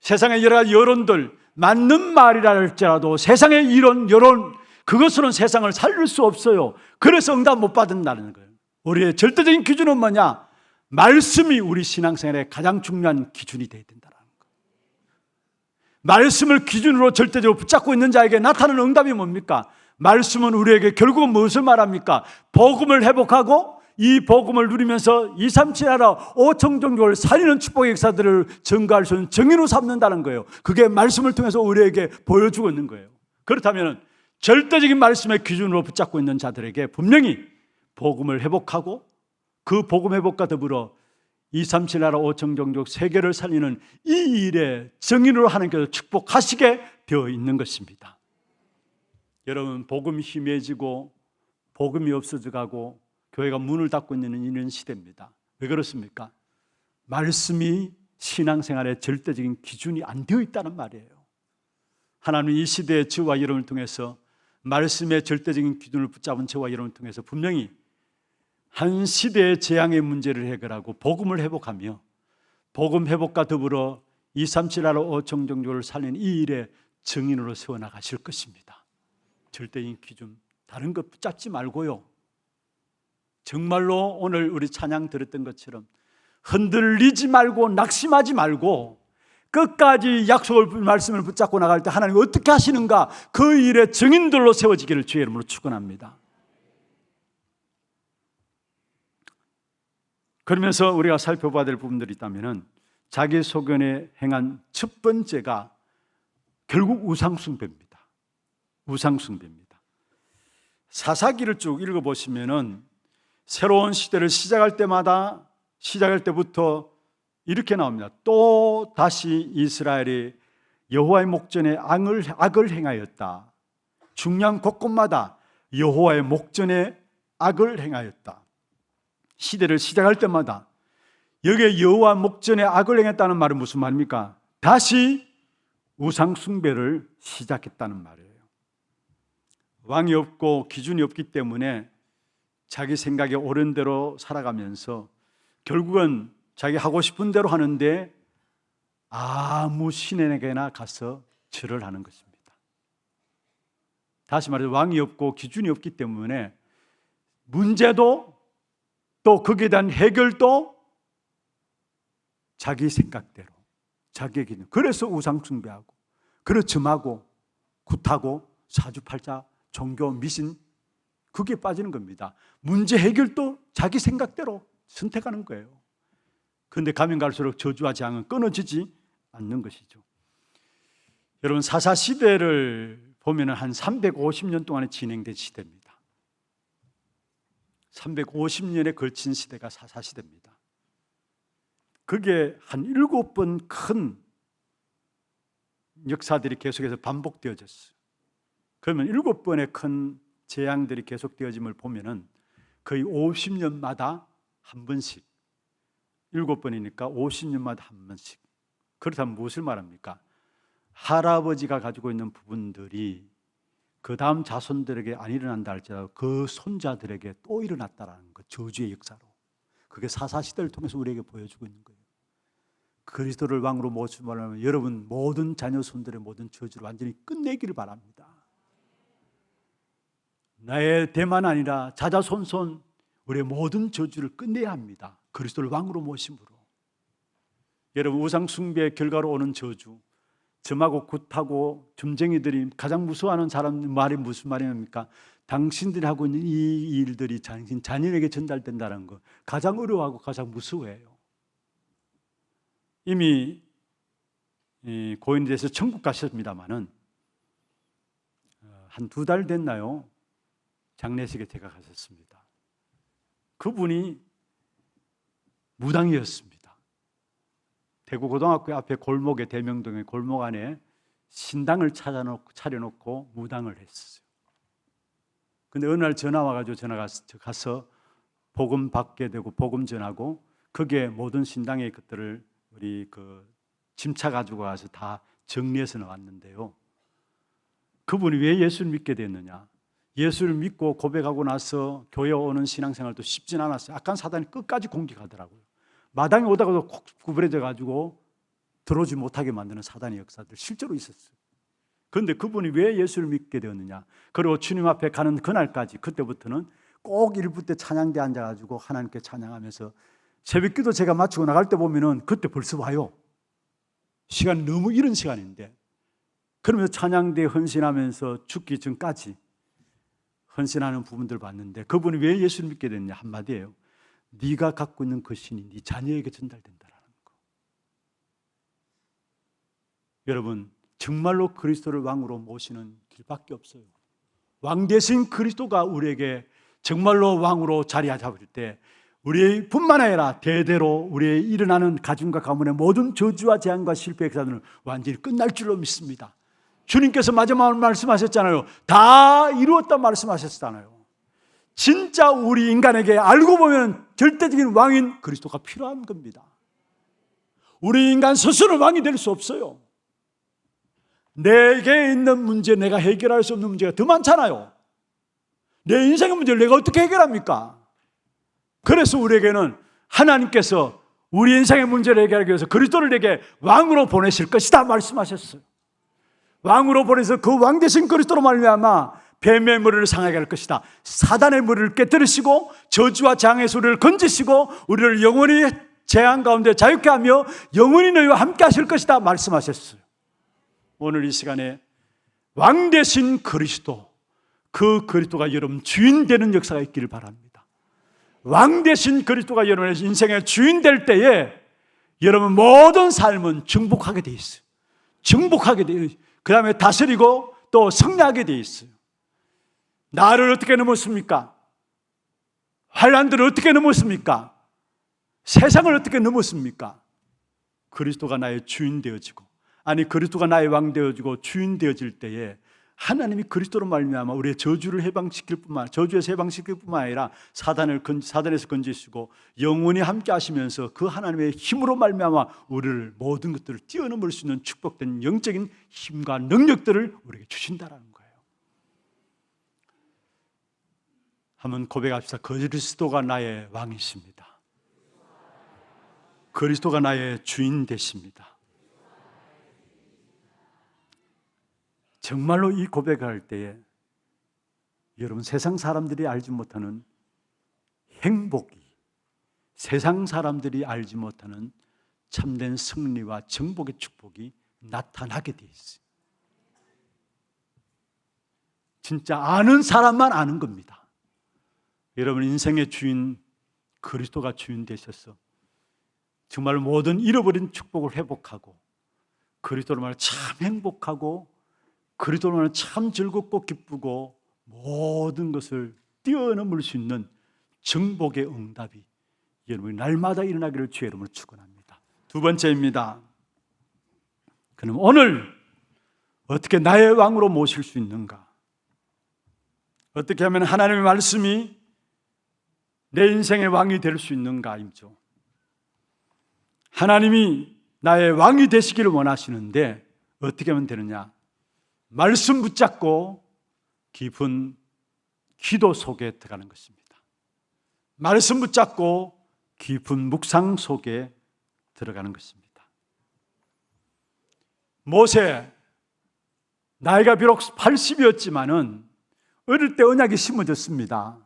세상의 여러 가지 여론들, 맞는 말이라 할지라도 세상의 이론, 여론, 그것으로는 세상을 살릴 수 없어요. 그래서 응답 못 받는다는 거예요. 우리의 절대적인 기준은 뭐냐? 말씀이 우리 신앙생활의 가장 중요한 기준이 되어야 된다는 거예요. 말씀을 기준으로 절대적으로 붙잡고 있는 자에게 나타나는 응답이 뭡니까? 말씀은 우리에게 결국은 무엇을 말합니까? 복음을 회복하고 이 복음을 누리면서 237 나라 5천 종족을 살리는 축복의 역사들을 증거할 수 있는 증인으로 삼는다는 거예요. 그게 말씀을 통해서 우리에게 보여주고 있는 거예요. 그렇다면 절대적인 말씀의 기준으로 붙잡고 있는 자들에게 분명히 복음을 회복하고 그 복음 회복과 더불어 237 나라 5천 종족 세계를 살리는 이 일에 증인으로 하나님께서 축복하시게 되어 있는 것입니다. 여러분, 복음이 희미해지고 복음이 없어져 가고 교회가 문을 닫고 있는 이런 시대입니다. 왜 그렇습니까? 말씀이 신앙생활의 절대적인 기준이 안 되어 있다는 말이에요. 하나님은 이 시대의 저와 여러분을 통해서 말씀의 절대적인 기준을 붙잡은 저와 여러분을 통해서 분명히 한 시대의 재앙의 문제를 해결하고 복음을 회복하며 복음 회복과 더불어 237 나라 5천 종족을 살리는 이 일의 증인으로 세워나가실 것입니다. 절대적인 기준, 다른 것 붙잡지 말고요, 정말로 오늘 우리 찬양 들었던 것처럼 흔들리지 말고 낙심하지 말고 끝까지 약속을 말씀을 붙잡고 나갈 때 하나님 어떻게 하시는가, 그 일의 증인들로 세워지기를 주의 이름으로 축원합니다. 그러면서 우리가 살펴봐야 될 부분들이 있다면 자기 소견에 행한 첫 번째가 결국 우상숭배입니다. 우상숭배입니다. 사사기를 쭉 읽어보시면은 새로운 시대를 시작할 때부터 이렇게 나옵니다. 또 다시 이스라엘이 여호와의 목전에 악을 행하였다. 중요한 곳곳마다 여호와의 목전에 악을 행하였다. 시대를 시작할 때마다 여기에 여호와 목전에 악을 행했다는 말은 무슨 말입니까? 다시 우상숭배를 시작했다는 말이에요. 왕이 없고 기준이 없기 때문에 자기 생각에 옳은 대로 살아가면서 결국은 자기 하고 싶은 대로 하는데 아무 신에게나 가서 절을 하는 것입니다. 다시 말해서 왕이 없고 기준이 없기 때문에 문제도 또 거기에 대한 해결도 자기 생각대로, 자기의 기준. 그래서 우상 숭배하고, 그래서 점하고, 굿하고, 사주팔자, 종교, 미신, 그게 빠지는 겁니다. 문제 해결도 자기 생각대로 선택하는 거예요. 그런데 가면 갈수록 저주와 재앙은 끊어지지 않는 것이죠. 여러분, 사사시대를 보면 한 350년 동안에 진행된 시대입니다. 350년에 걸친 시대가 사사시대입니다. 그게 한 7번 큰 역사들이 계속해서 반복되어졌어요. 그러면 7번의 큰 재앙들이 계속되어짐을 보면은 거의 50년마다 한 번씩, 7번이니까 50년마다 한 번씩. 그렇다면 무엇을 말합니까? 할아버지가 가지고 있는 부분들이 그 다음 자손들에게 안 일어난다 할지라도 그 손자들에게 또 일어났다라는 것, 저주의 역사로. 그게 사사시대를 통해서 우리에게 보여주고 있는 거예요. 그리스도를 왕으로 모시면 여러분 모든 자녀 손들의 모든 저주를 완전히 끝내기를 바랍니다. 나의 대만 아니라 자자손손 우리의 모든 저주를 끝내야 합니다. 그리스도를 왕으로 모심으로. 여러분, 우상 숭배의 결과로 오는 저주, 점하고 굿하고 점쟁이들이 가장 무서워하는 사람 말이 무슨 말입니까? 당신들이 하고 있는 이 일들이 당신 자녀에게 전달된다는 거 가장 어려워하고 가장 무서워해요. 이미 고인에 대해서 천국 가셨습니다마는 한 2달 됐나요? 장례식에 제가 가셨습니다. 그분이 무당이었습니다. 대구고등학교 앞에 골목에, 대명동의 골목 안에 신당을 차려놓고 무당을 했어요. 근데 어느 날 전화 와가지고 가서 복음 받게 되고 복음 전하고 그게 모든 신당의 것들을 우리 짐차 가지고 가서 다 정리해서 나왔는데요. 그분이 왜 예수를 믿게 됐느냐? 예수를 믿고 고백하고 나서 교회 오는 신앙생활도 쉽진 않았어요. 악한 사단이 끝까지 공격하더라고요. 마당에 오다가도 콕 구부러져 가지고 들어오지 못하게 만드는 사단의 역사들 실제로 있었어요. 그런데 그분이 왜 예수를 믿게 되었느냐? 그리고 주님 앞에 가는 그날까지, 그때부터는 꼭 일부 때 찬양대에 앉아가지고 하나님께 찬양하면서 새벽기도 제가 마치고 나갈 때 보면은 그때 벌써 와요. 시간이 너무 이른 시간인데, 그러면서 찬양대에 헌신하면서 죽기 전까지 헌신하는 부분들 봤는데, 그분이 왜 예수를 믿게 됐냐? 한마디예요. 네가 갖고 있는 그 신이 네 자녀에게 전달된다라는 거. 여러분, 정말로 그리스도를 왕으로 모시는 길밖에 없어요. 왕 대신 그리스도가 우리에게 정말로 왕으로 자리 잡을 때 우리 뿐만 아니라 대대로 우리의 일어나는 가정과 가문의 모든 저주와 재앙과 실패의 역사들은 완전히 끝날 줄로 믿습니다. 주님께서 마지막으로 말씀하셨잖아요. 다 이루었다 말씀하셨잖아요. 진짜 우리 인간에게 알고 보면 절대적인 왕인 그리스도가 필요한 겁니다. 우리 인간 스스로 왕이 될 수 없어요. 내게 있는 문제, 내가 해결할 수 없는 문제가 더 많잖아요. 내 인생의 문제를 내가 어떻게 해결합니까? 그래서 우리에게는 하나님께서 우리 인생의 문제를 해결하기 위해서 그리스도를 내게 왕으로 보내실 것이다 말씀하셨어요. 왕으로 보내서 그 왕 되신 그리스도로 말미암아 뱀의 머리를 상하게 할 것이다. 사단의 머리를 깨뜨리시고 저주와 재앙의 소리를 건지시고 우리를 영원히 재앙 가운데 자유케 하며 영원히 너희와 함께 하실 것이다 말씀하셨어요. 오늘 이 시간에 왕 되신 그리스도, 그 그리스도가 여러분 주인 되는 역사가 있기를 바랍니다. 왕 되신 그리스도가 여러분의 인생의 주인 될 때에 여러분 모든 삶은 정복하게 돼 있어요. 정복하게 돼 있어요. 그 다음에 다스리고 또 승리하게 돼 있어요. 나를 어떻게 넘었습니까? 환난들을 어떻게 넘었습니까? 세상을 어떻게 넘었습니까? 그리스도가 나의 주인 되어지고, 아니 그리스도가 나의 왕 되어지고 주인 되어질 때에 하나님이 그리스도로 말미암아 우리의 저주를 해방시킬 뿐만, 저주에서 해방시킬 뿐만 아니라 사단에서 건지시고 영원히 함께 하시면서 그 하나님의 힘으로 말미암아 우리를 모든 것들을 뛰어넘을 수 있는 축복된 영적인 힘과 능력들을 우리에게 주신다라는 거예요. 한번 고백합시다. 그리스도가 나의 왕이십니다. 그리스도가 나의 주인 되십니다. 정말로 이 고백을 할 때에 여러분 세상 사람들이 알지 못하는 행복이, 세상 사람들이 알지 못하는 참된 승리와 정복의 축복이 나타나게 돼 있어요. 진짜 아는 사람만 아는 겁니다. 여러분 인생의 주인 그리스도가 주인 되셔서 정말 모든 잃어버린 축복을 회복하고 그리스도로 말하면 참 행복하고 그리스도로 말하면 참 즐겁고 기쁘고 모든 것을 뛰어넘을 수 있는 정복의 응답이 여러분이 날마다 일어나기를 주의 이름으로 축원합니다. 두 번째입니다. 그럼 오늘 어떻게 나의 왕으로 모실 수 있는가? 어떻게 하면 하나님의 말씀이 내 인생의 왕이 될 수 있는가이죠. 하나님이 나의 왕이 되시기를 원하시는데 어떻게 하면 되느냐? 말씀 붙잡고 깊은 기도 속에 들어가는 것입니다. 말씀 붙잡고 깊은 묵상 속에 들어가는 것입니다. 모세, 나이가 비록 80이었지만은 어릴 때 언약이 심어졌습니다.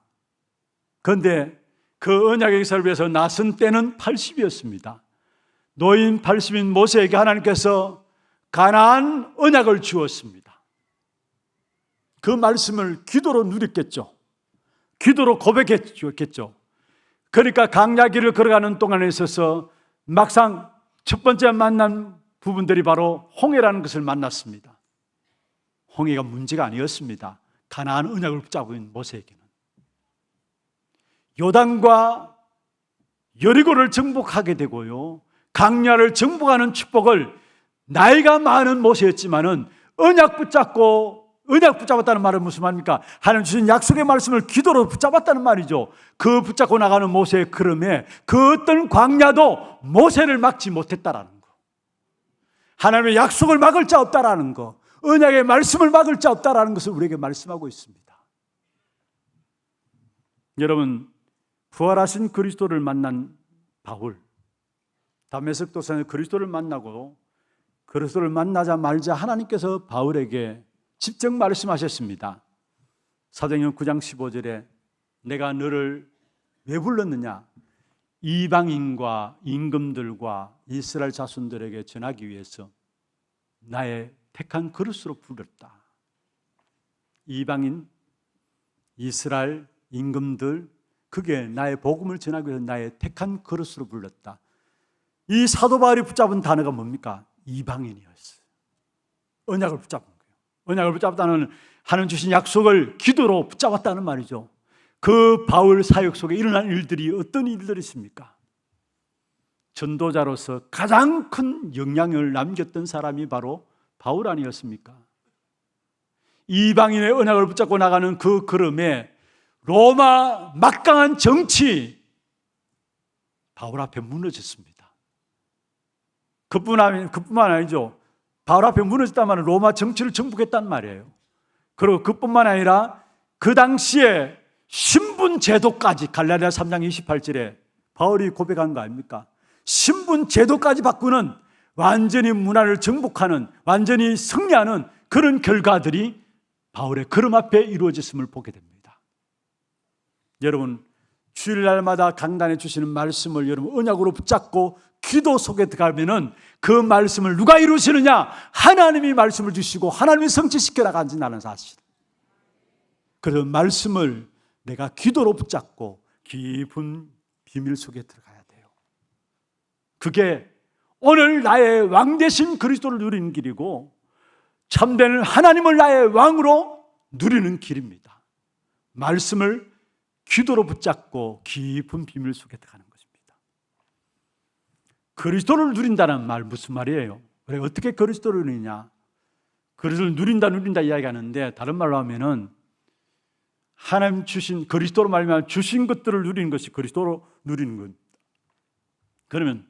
그런데 그 언약의 기사를 위해서 나선 때는 80이었습니다. 노인 80인 모세에게 하나님께서 가나안 언약을 주었습니다. 그 말씀을 기도로 누렸겠죠. 기도로 고백했겠죠. 그러니까 강야길을 걸어가는 동안에 있어서 막상 첫 번째 만난 부분들이 바로 홍해라는 것을 만났습니다. 홍해가 문제가 아니었습니다. 가나안 언약을 붙잡고 있는 모세에게는. 요단과 여리고를 정복하게 되고요, 강야를 정복하는 축복을 나이가 많은 모세였지만은 언약 붙잡았다는 말은 무슨 말입니까? 하나님 주신 약속의 말씀을 기도로 붙잡았다는 말이죠. 그 붙잡고 나가는 모세의 걸음에 그 어떤 광야도 모세를 막지 못했다라는 거, 하나님의 약속을 막을 자 없다라는 거, 언약의 말씀을 막을 자 없다라는 것을 우리에게 말씀하고 있습니다. 여러분, 부활하신 그리스도를 만난 바울, 다메섹 도상에 그리스도를 만나고 그리스도를 만나자마자 하나님께서 바울에게 직접 말씀하셨습니다. 사도행전 9장 15절에 내가 너를 왜 불렀느냐? 이방인과 임금들과 이스라엘 자손들에게 전하기 위해서 나의 택한 그릇으로 불렀다. 이방인, 이스라엘, 임금들, 그게 나의 복음을 전하기 위해서 나의 택한 그릇으로 불렀다. 이 사도 바울이 붙잡은 단어가 뭡니까? 이방인이었어요. 언약을 붙잡은 거예요. 언약을 붙잡다는 하나님 주신 약속을 기도로 붙잡았다는 말이죠. 그 바울 사역 속에 일어난 일들이 어떤 일들이 있습니까? 전도자로서 가장 큰 영향을 남겼던 사람이 바로 바울 아니었습니까? 이방인의 언약을 붙잡고 나가는 그 걸음에 로마 막강한 정치, 바울 앞에 무너졌습니다. 그뿐만 아니죠. 바울 앞에 무너졌다면 로마 정치를 정복했단 말이에요. 그리고 그뿐만 아니라 그 당시에 신분 제도까지, 갈라디아 3장 28절에 바울이 고백한 거 아닙니까? 신분 제도까지 바꾸는, 완전히 문화를 정복하는, 완전히 승리하는 그런 결과들이 바울의 걸음 앞에 이루어졌음을 보게 됩니다. 여러분, 주일날마다 강단에 주시는 말씀을 여러분 언약으로 붙잡고 기도 속에 들어가면은 그 말씀을 누가 이루시느냐? 하나님이 말씀을 주시고 하나님이 성취시켜 나간다는 사실. 그런 말씀을 내가 기도로 붙잡고 깊은 비밀 속에 들어가야 돼요. 그게 오늘 나의 왕 되신 그리스도를 누리는 길이고 참된 하나님을 나의 왕으로 누리는 길입니다. 말씀을 기도로 붙잡고 깊은 비밀 속에 들어가는 것입니다. 그리스도를 누린다는 말 무슨 말이에요? 그래, 어떻게 그리스도를 누리냐? 그리스도를 누린다 이야기하는데 다른 말로 하면은 하나님 주신, 그리스도로 말하면 주신 것들을 누리는 것이 그리스도로 누리는 것. 그러면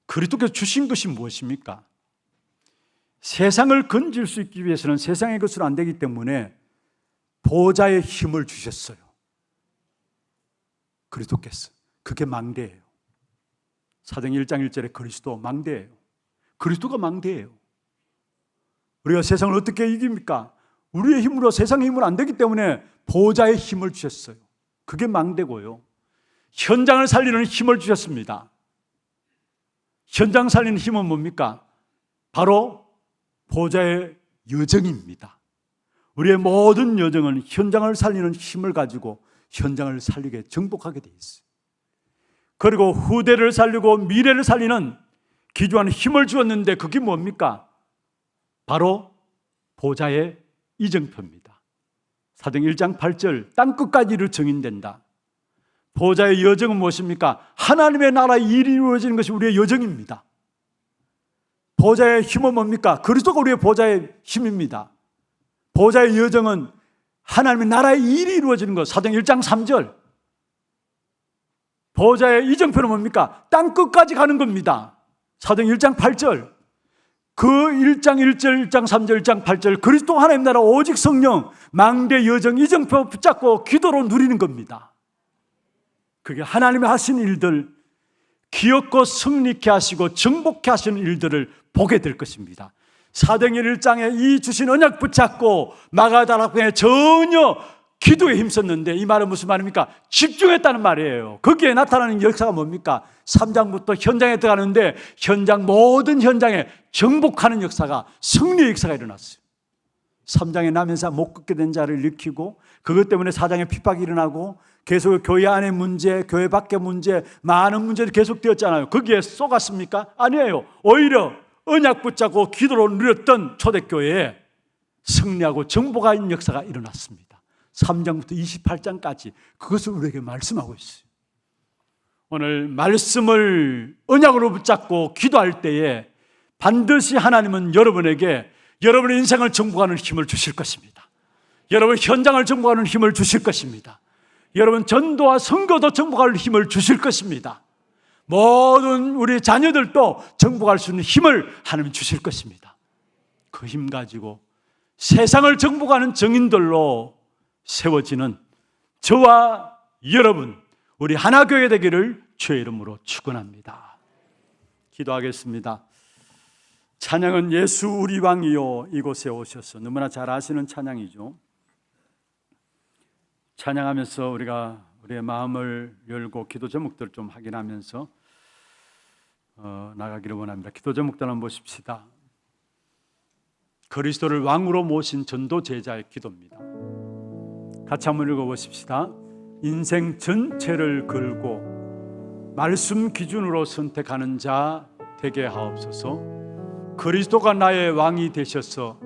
그리스도께서 주신 것이 무엇입니까? 세상을 건질 수 있기 위해서는 세상의 것으로 안 되기 때문에 보좌의 힘을 주셨어요. 그리스도께서. 그게 망대예요. 사도행 1장 1절에 그리스도 망대예요. 그리스도가 망대예요. 우리가 세상을 어떻게 이깁니까? 우리의 힘으로 세상의 힘으로 안 되기 때문에 보좌의 힘을 주셨어요. 그게 망대고요. 현장을 살리는 힘을 주셨습니다. 현장 살리는 힘은 뭡니까? 바로 보좌의 여정입니다. 우리의 모든 여정은 현장을 살리는 힘을 가지고 현장을 살리게 정복하게 돼 있어요. 그리고 후대를 살리고 미래를 살리는 기주한 힘을 주었는데 그게 뭡니까? 바로 보좌의 이정표입니다. 사도행 1장 8절 땅끝까지 이르러 정인된다. 보좌의 여정은 무엇입니까? 하나님의 나라의 일이 이루어지는 것이 우리의 여정입니다. 보좌의 힘은 뭡니까? 그리스도가 우리의 보좌의 힘입니다. 보좌의 여정은 하나님의 나라의 일이 이루어지는 것. 사도행 1장 3절 보좌의 이정표는 뭡니까? 땅끝까지 가는 겁니다. 사도행 1장 8절 그 1장 1절, 1장 3절, 1장 8절 그리스도 하나님 나라 오직 성령 망대 여정 이정표 붙잡고 기도로 누리는 겁니다. 그게 하나님의 하신 일들 기업고 승리케 하시고 정복케 하시는 일들을 보게 될 것입니다. 사도행전 1장에 이 주신 언약 붙잡고 마가다락방에 전혀 기도에 힘썼는데 이 말은 무슨 말입니까? 집중했다는 말이에요. 거기에 나타나는 역사가 뭡니까? 3장부터 현장에 들어가는데 현장 모든 현장에 정복하는 역사가 승리의 역사가 일어났어요. 3장에 남현사 못 걷게 된 자를 일으키고 그것 때문에 4장에 핍박이 일어나고 계속 교회 안의 문제, 교회 밖의 문제 많은 문제들이 계속되었잖아요. 거기에 쏘갔습니까? 아니에요. 오히려 언약 붙잡고 기도로 누렸던 초대교회에 승리하고 정복하는 역사가 일어났습니다. 3장부터 28장까지 그것을 우리에게 말씀하고 있어요. 오늘 말씀을 언약으로 붙잡고 기도할 때에 반드시 하나님은 여러분에게 여러분의 인생을 정복하는 힘을 주실 것입니다. 여러분 현장을 정복하는 힘을 주실 것입니다. 여러분 전도와 선교도 정복할 힘을 주실 것입니다. 모든 우리 자녀들도 정복할 수 있는 힘을 하나님 주실 것입니다. 그 힘 가지고 세상을 정복하는 정인들로 세워지는 저와 여러분 우리 하나교회 되기를 주의 이름으로 축원합니다. 기도하겠습니다. 찬양은 예수 우리 왕이요 이곳에 오셔서 너무나 잘 아시는 찬양이죠. 찬양하면서 우리가 우리의 마음을 열고 기도 제목들을 좀 확인하면서 나가기를 원합니다. 기도 제목들 한번 보십시다. 그리스도를 왕으로 모신 전도 제자의 기도입니다. 같이 한번 읽어보십시다. 인생 전체를 걸고 말씀 기준으로 선택하는 자 되게 하옵소서. 그리스도가 나의 왕이 되셔서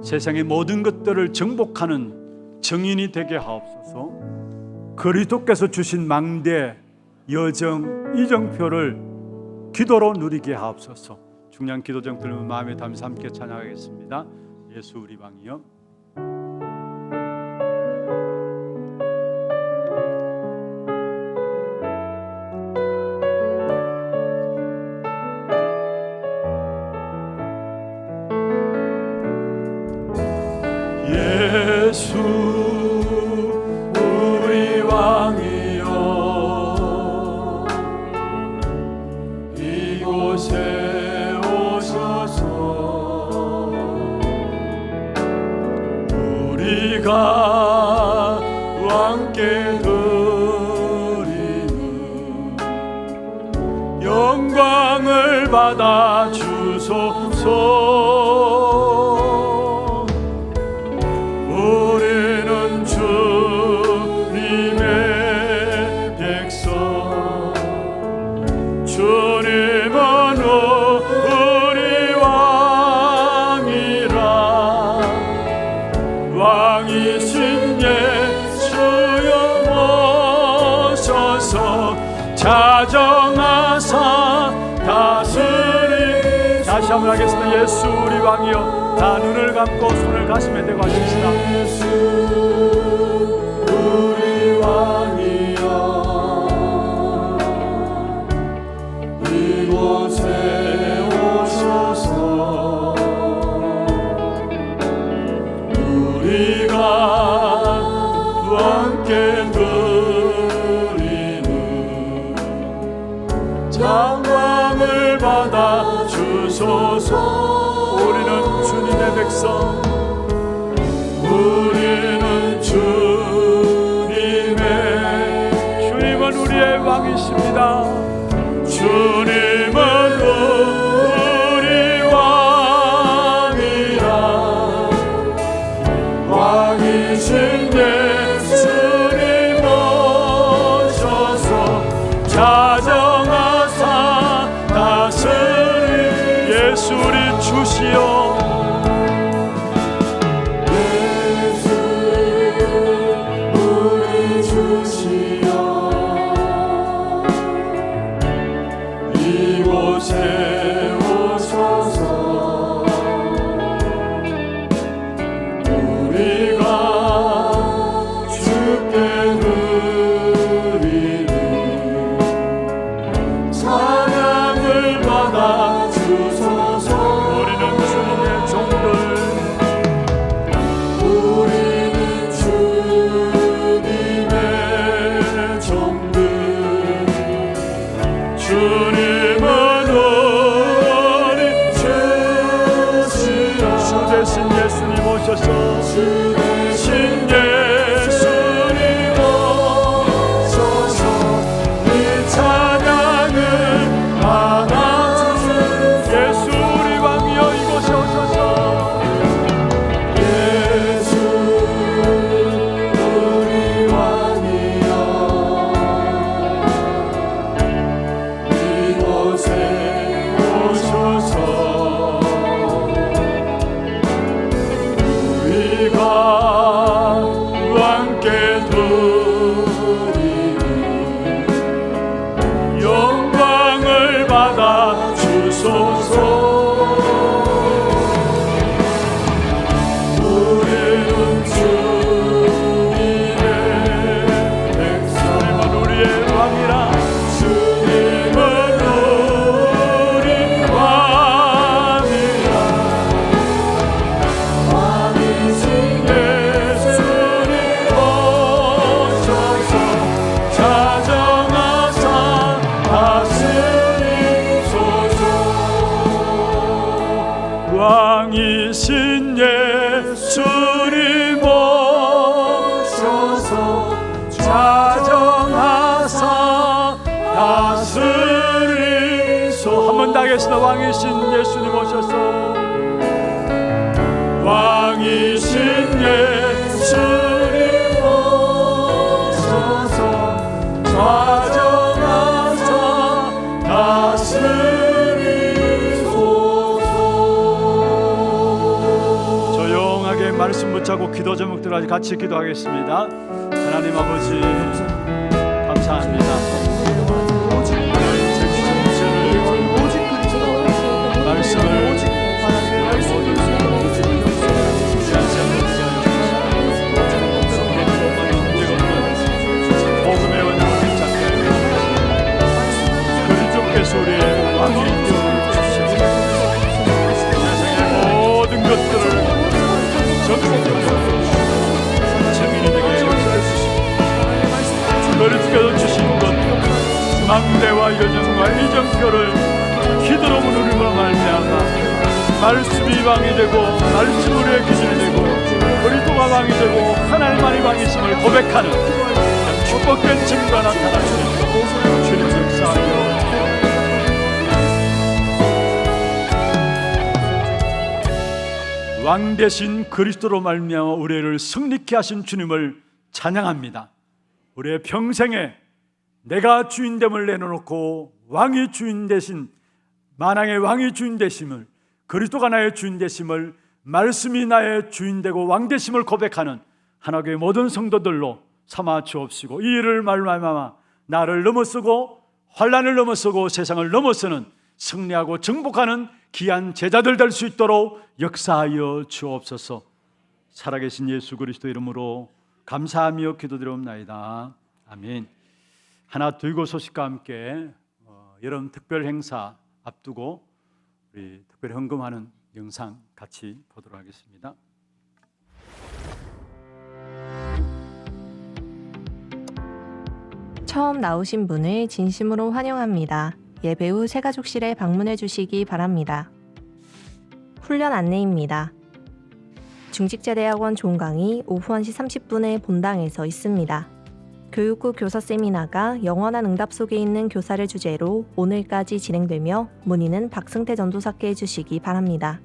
세상의 모든 것들을 정복하는 정인이 되게 하옵소서. 그리스도께서 주신 망대, 여정, 이정표를 기도로 누리게 하옵소서. 중요한 기도 제목들을 마음에 담으면서 함께 찬양하겠습니다. 예수 우리 왕이여. 예수 우리 왕이여 이곳에 오셔서 우리가 왕께 드리는 영광을 받아 주소서. 우리는 주님의 백성, 주님은 우리 왕이라. 왕이신 예수여 오셔서 자정하사 다스리. 다시 한번 하겠습니다. 예수 우리 왕이여. 다 눈을 감고 손을 가슴에 대고 하십시다. 예수 우리 왕이여 이곳에 오셔서 우리가 함께 드리는 장광을 받아 받아 주소서. 우리는 주님의 백성, 우리는 주님은 우리의 왕이십니다. 주님은 우리 왕이라. 왕이신 예수님 오셔서 자정하사 다스리. 예수 우리 주시오. 이곳에 오셔서 우리가 주께 드리는 찬양을 받아 주소서. 우리는 주님의 종들, 우리는 주님의 종들. 주님은 우리 주시오. 주 대신 예수님 오셔서, 주 대신 예수님 오셔서 이 찬양을 받아주시오. 예수 우리 왕이여 이곳에 오셔서. 예수 우리 왕이여 이곳에 오셔서 우리가 함께 드리는 영광을 받아 주소서. 우리는 주님의 백성, 주님은 우리의 왕이라. 주님은 우리 왕이라. 왕이신 예수님 오셔서 자정하사 다스리소서. 왕이신 예수님 오셔서 자정하사 다스리소. 한 번 더 하겠습니다. 왕이신 예수님 오셔서. 왕이신 예수님 오셔서 자정하사 다스리소서. 조용하게 말씀 붙잡고 기도 제목들 같이 기도하겠습니다. 하나님 아버지 감사합니다. 말씀을 복음의 원동을 찾게 그리스도께서 우리의 왕이 되어주시고 세상의 모든 것들을 정복하고 재민이 되게 해주시고 그리스도께서 주신 것 망대와 여정과 이정표를 기도로 누림으로 말미암아 말씀이 왕이 되고 말씀 우리의 기준이 되고 그리스도가 왕이 되고 하나님만이 왕이심을 고백하는 축복된 증거가 나타나시옵소서. 주님 역사하여 왕 대신 그리스도로 말미암아 우리를 승리케 하신 주님을 찬양합니다. 우리의 평생에 내가 주인됨을 내려놓고 왕이 주인 되신 만왕의 왕이 주인 되심을 그리스도가 나의 주인 되심을 말씀이 나의 주인 되고 왕 되심을 고백하는 하나님의 모든 성도들로 삼아 주옵시고 이 일을 말미암아 나를 넘어서고 환난을 넘어서고 세상을 넘어서는 승리하고 정복하는 귀한 제자들 될 수 있도록 역사하여 주옵소서. 살아계신 예수 그리스도 이름으로 감사하며 기도드리옵나이다. 아멘. 하나 들고 소식과 함께 여름 특별 행사 앞두고 우리 특별 헌금하는 영상 같이 보도록 하겠습니다. 처음 나오신 분을 진심으로 환영합니다. 예배 후 새가족실에 방문해 주시기 바랍니다. 훈련 안내입니다. 중직제대학원 종강이 오후 1시 30분에 본당에서 있습니다. 교육부 교사 세미나가 영원한 응답 속에 있는 교사를 주제로 오늘까지 진행되며 문의는 박승태 전도사께 해주시기 바랍니다.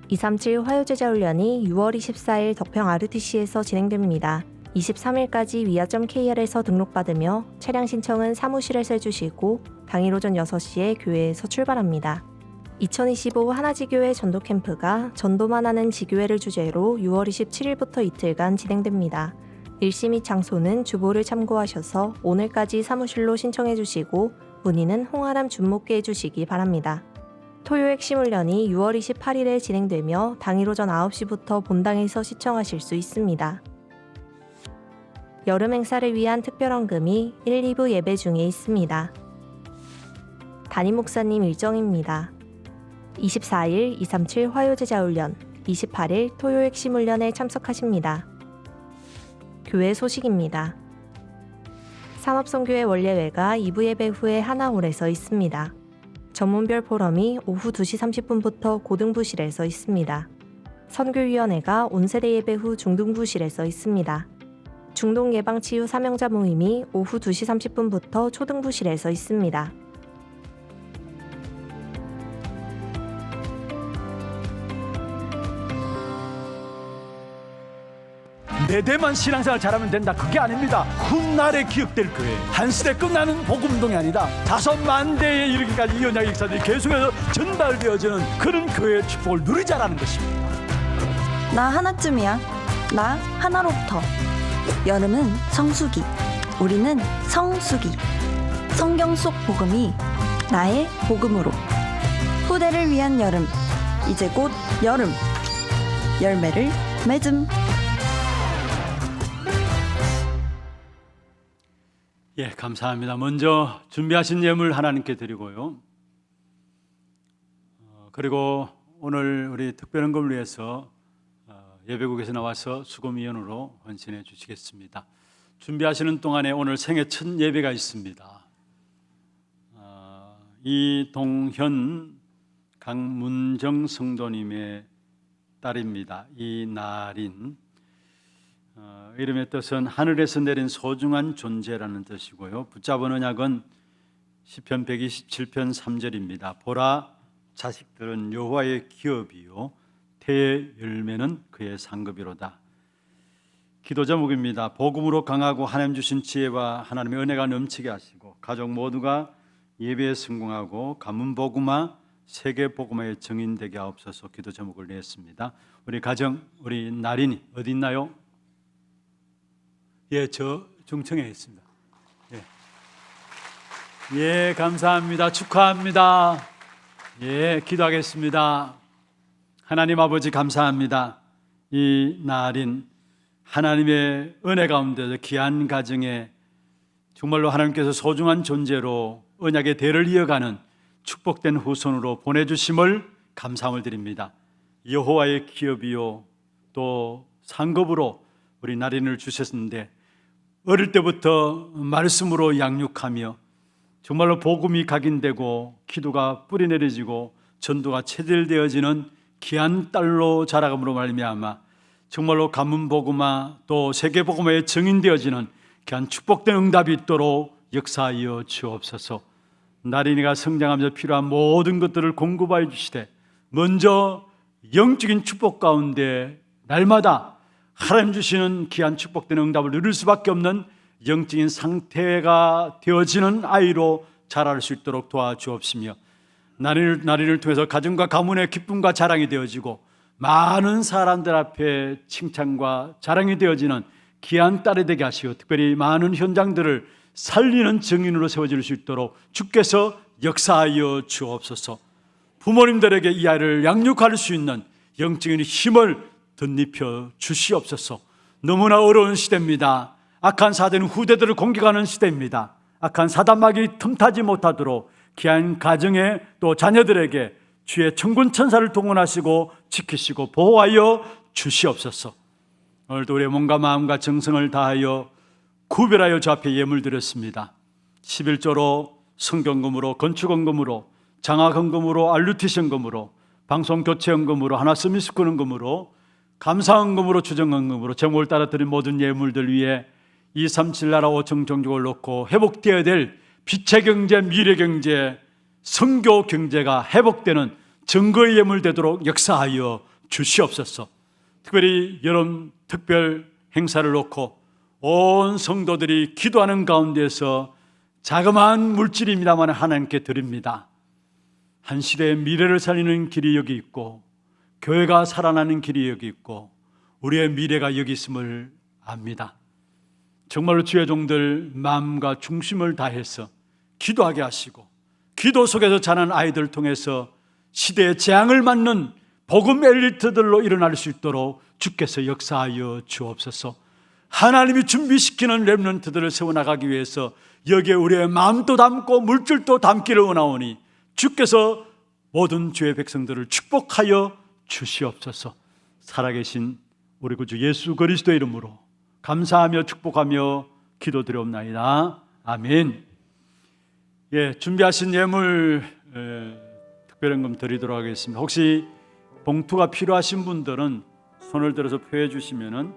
237 화요제자 훈련이 6월 24일 덕평 RTC에서 진행됩니다. 23일까지 위아.kr에서 등록받으며 차량 신청은 사무실에서 해주시고 당일 오전 6시에 교회에서 출발합니다. 2025 하나지교회 전도 캠프가 전도만 하는 지교회를 주제로 6월 27일부터 이틀간 진행됩니다. 일시 및 장소는 주보를 참고하셔서 오늘까지 사무실로 신청해 주시고 문의는 홍아람 준목께 해주시기 바랍니다. 토요 핵심 훈련이 6월 28일에 진행되며 당일 오전 9시부터 본당에서 시청하실 수 있습니다. 여름 행사를 위한 특별헌금이 1, 2부 예배 중에 있습니다. 담임 목사님 일정입니다. 24일 237 화요제자 훈련, 28일 토요 핵심 훈련에 참석하십니다. 교회 소식입니다. 산업선교회 원례회가 2부 예배 후에 하나홀에서 있습니다. 전문별 포럼이 오후 2시 30분부터 고등부실에서 있습니다. 선교위원회가 온세대 예배 후 중등부실에서 있습니다. 중동예방치유 사명자 모임이 오후 2시 30분부터 초등부실에서 있습니다. 내 대만 신앙생활 잘하면 된다, 그게 아닙니다. 훗날에 기억될 교회, 한시대 끝나는 복음운동이 아니다. 5만 대에 이르기까지 이 언약 역사들이 계속해서 전달되어지는 그런 교회의 축복을 누리자라는 것입니다. 나 하나쯤이야. 나 하나로부터. 여름은 성수기, 우리는 성수기. 성경 속 복음이 나의 복음으로. 후대를 위한 여름, 이제 곧 여름. 열매를 맺음. 예, 감사합니다. 먼저 준비하신 예물 하나님께 드리고요. 그리고 오늘 우리 특별헌금을 위해서 예배국에서 나와서 수금위원으로 헌신해 주시겠습니다. 준비하시는 동안에 오늘 생애 첫 예배가 있습니다. 이동현 강문정 성도님의 딸입니다. 이나린. 이름의 뜻은 하늘에서 내린 소중한 존재라는 뜻이고요. 붙잡은 언약은 시편 127편 3절입니다. 보라, 자식들은 여호와의 기업이요 태의 열매는 그의 상급이로다. 기도 제목입니다. 복음으로 강하고 하나님 주신 지혜와 하나님의 은혜가 넘치게 하시고 가족 모두가 예배에 성공하고 가문 복음화, 세계 복음화의 증인 되게 하옵소서. 기도 제목을 냈습니다. 우리 가정, 우리 나린이 어디 있나요? 예, 저 중청에 있습니다. 예, 감사합니다. 축하합니다. 예, 기도하겠습니다. 하나님 아버지 감사합니다. 이 날인 하나님의 은혜 가운데서 귀한 가정에 정말로 하나님께서 소중한 존재로 언약의 대를 이어가는 축복된 후손으로 보내주심을 감사함을 드립니다. 여호와의 기업이요 또 상급으로 우리 나린을 주셨는데 어릴 때부터 말씀으로 양육하며 정말로 복음이 각인되고 기도가 뿌리내려지고 전도가 체질되어지는 귀한 딸로 자라감으로 말미암아 정말로 가문 복음화 또 세계 복음화의 증인되어지는 귀한 축복된 응답이 있도록 역사하여 주옵소서. 나린이가 성장하면서 필요한 모든 것들을 공급하여 주시되 먼저 영적인 축복 가운데 날마다 하나님 주시는 귀한 축복된 응답을 누릴 수밖에 없는 영적인 상태가 되어지는 아이로 자랄 수 있도록 도와주옵시며 나린을 통해서 가정과 가문의 기쁨과 자랑이 되어지고 많은 사람들 앞에 칭찬과 자랑이 되어지는 귀한 딸이 되게 하시고 특별히 많은 현장들을 살리는 증인으로 세워질 수 있도록 주께서 역사하여 주옵소서. 부모님들에게 이 아이를 양육할 수 있는 영적인 힘을 덧입혀 주시옵소서. 너무나 어려운 시대입니다. 악한 사대는 후대들을 공격하는 시대입니다. 악한 사단막이 틈타지 못하도록 귀한 가정에 또 자녀들에게 주의 천군 천사를 동원하시고 지키시고 보호하여 주시옵소서. 오늘도 우리의 몸과 마음과 정성을 다하여 구별하여 주 앞에 예물 드렸습니다. 11조로 성경금으로, 건축원금으로, 장학헌금으로, 알루티션금으로, 방송교체헌금으로, 하나서미스쿨헌금으로, 감사헌금으로, 추정헌금으로 제목을 따라 드린 모든 예물들 위에 237 나라 5천 종족을 놓고 회복되어야 될 빛의 경제, 미래 경제, 선교 경제가 회복되는 증거의 예물 되도록 역사하여 주시옵소서. 특별히 여름 특별 행사를 놓고 온 성도들이 기도하는 가운데서 자그마한 물질입니다만 하나님께 드립니다. 한 시대의 미래를 살리는 길이 여기 있고 교회가 살아나는 길이 여기 있고 우리의 미래가 여기 있음을 압니다. 정말로 주의 종들 마음과 중심을 다해서 기도하게 하시고 기도 속에서 자란 아이들을 통해서 시대의 재앙을 맞는 복음 엘리트들로 일어날 수 있도록 주께서 역사하여 주옵소서. 하나님이 준비시키는 렘넌트들을 세워나가기 위해서 여기에 우리의 마음도 담고 물질도 담기를 원하오니 주께서 모든 주의 백성들을 축복하여 주시옵소서. 살아계신 우리 구주 예수 그리스도의 이름으로 감사하며 축복하며 기도드리옵나이다. 아멘. 준비하신 예물 특별헌금 드리도록 하겠습니다. 혹시 봉투가 필요하신 분들은 손을 들어서 표해 주시면은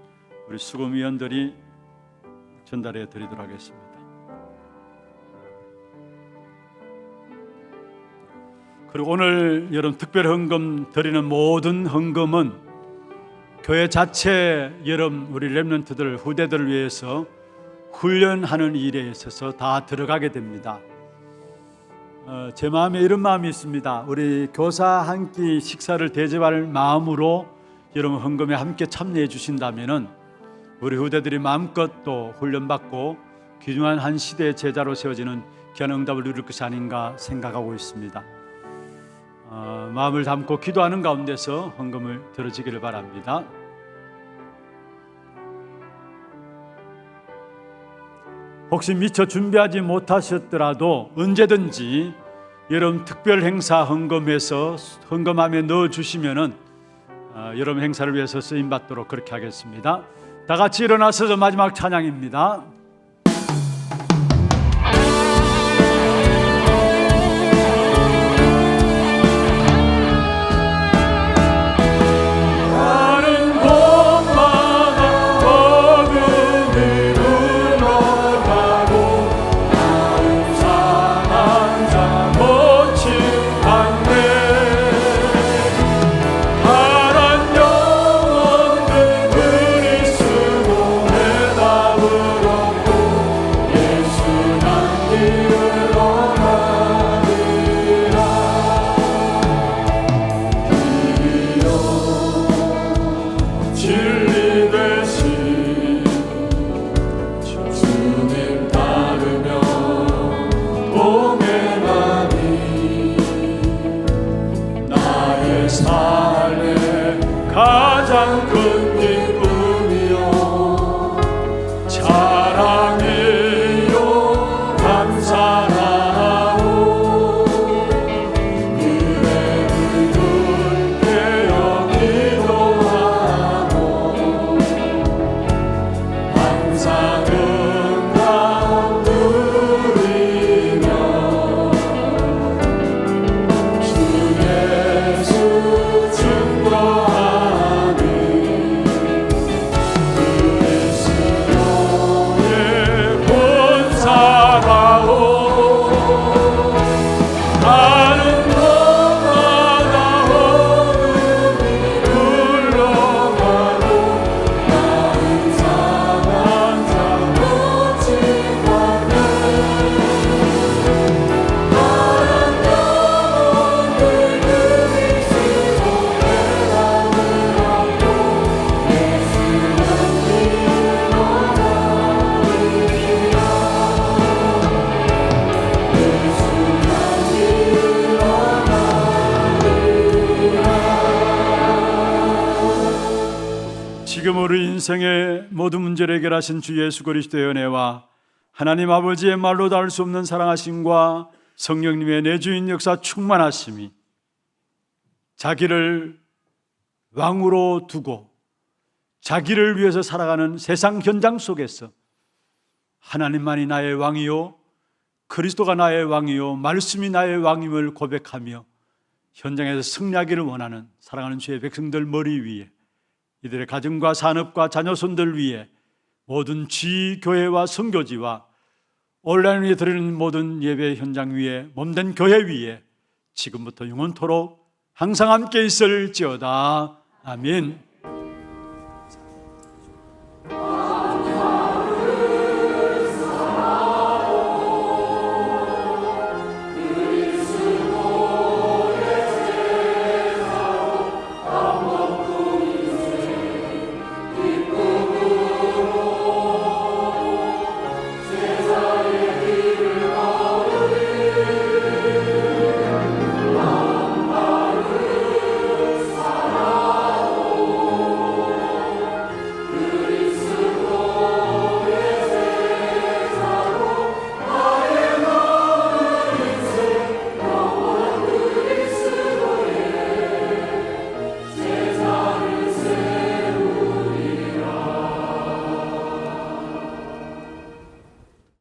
우리 수금위원들이 전달해 드리도록 하겠습니다. 그리고 오늘 여러분 특별 헌금 드리는 모든 헌금은 교회 자체 여러분 우리 렘넌트들 후대들을 위해서 훈련하는 일에 있어서 다 들어가게 됩니다. 제 마음에 이런 마음이 있습니다. 우리 교사 한 끼 식사를 대접할 마음으로 여러분 헌금에 함께 참여해 주신다면은 우리 후대들이 마음껏 또 훈련받고 귀중한 한 시대의 제자로 세워지는 귀한 응답을 누릴 것이 아닌가 생각하고 있습니다. 마음을 담고 기도하는 가운데서 헌금을 들어주기를 바랍니다. 혹시 미처 준비하지 못하셨더라도 언제든지 여러분 특별 행사 헌금에서 헌금함에 넣어 주시면은 여러분 행사를 위해서 쓰임 받도록 그렇게 하겠습니다. 다 같이 일어나서 마지막 찬양입니다. 가장 큰 기쁨이요 자랑이요 감사하오 은혜를 돌게어 기도하고 항상 응답 누리며 주 예수 증거하니 지금 우리 인생의 모든 문제를 해결하신 주 예수 그리스도의 은혜와 하나님 아버지의 말로 닿을 수 없는 사랑하심과 성령님의 내주인 역사 충만하심이 자기를 왕으로 두고 자기를 위해서 살아가는 세상 현장 속에서 하나님만이 나의 왕이요 그리스도가 나의 왕이요 말씀이 나의 왕임을 고백하며 현장에서 승리하기를 원하는 사랑하는 주의 백성들 머리 위에, 이들의 가정과 산업과 자녀손들 위에, 모든 지교회와 선교지와 온라인에 드리는 모든 예배 현장 위에, 몸된 교회 위에 지금부터 영원토록 항상 함께 있을지어다. 아멘.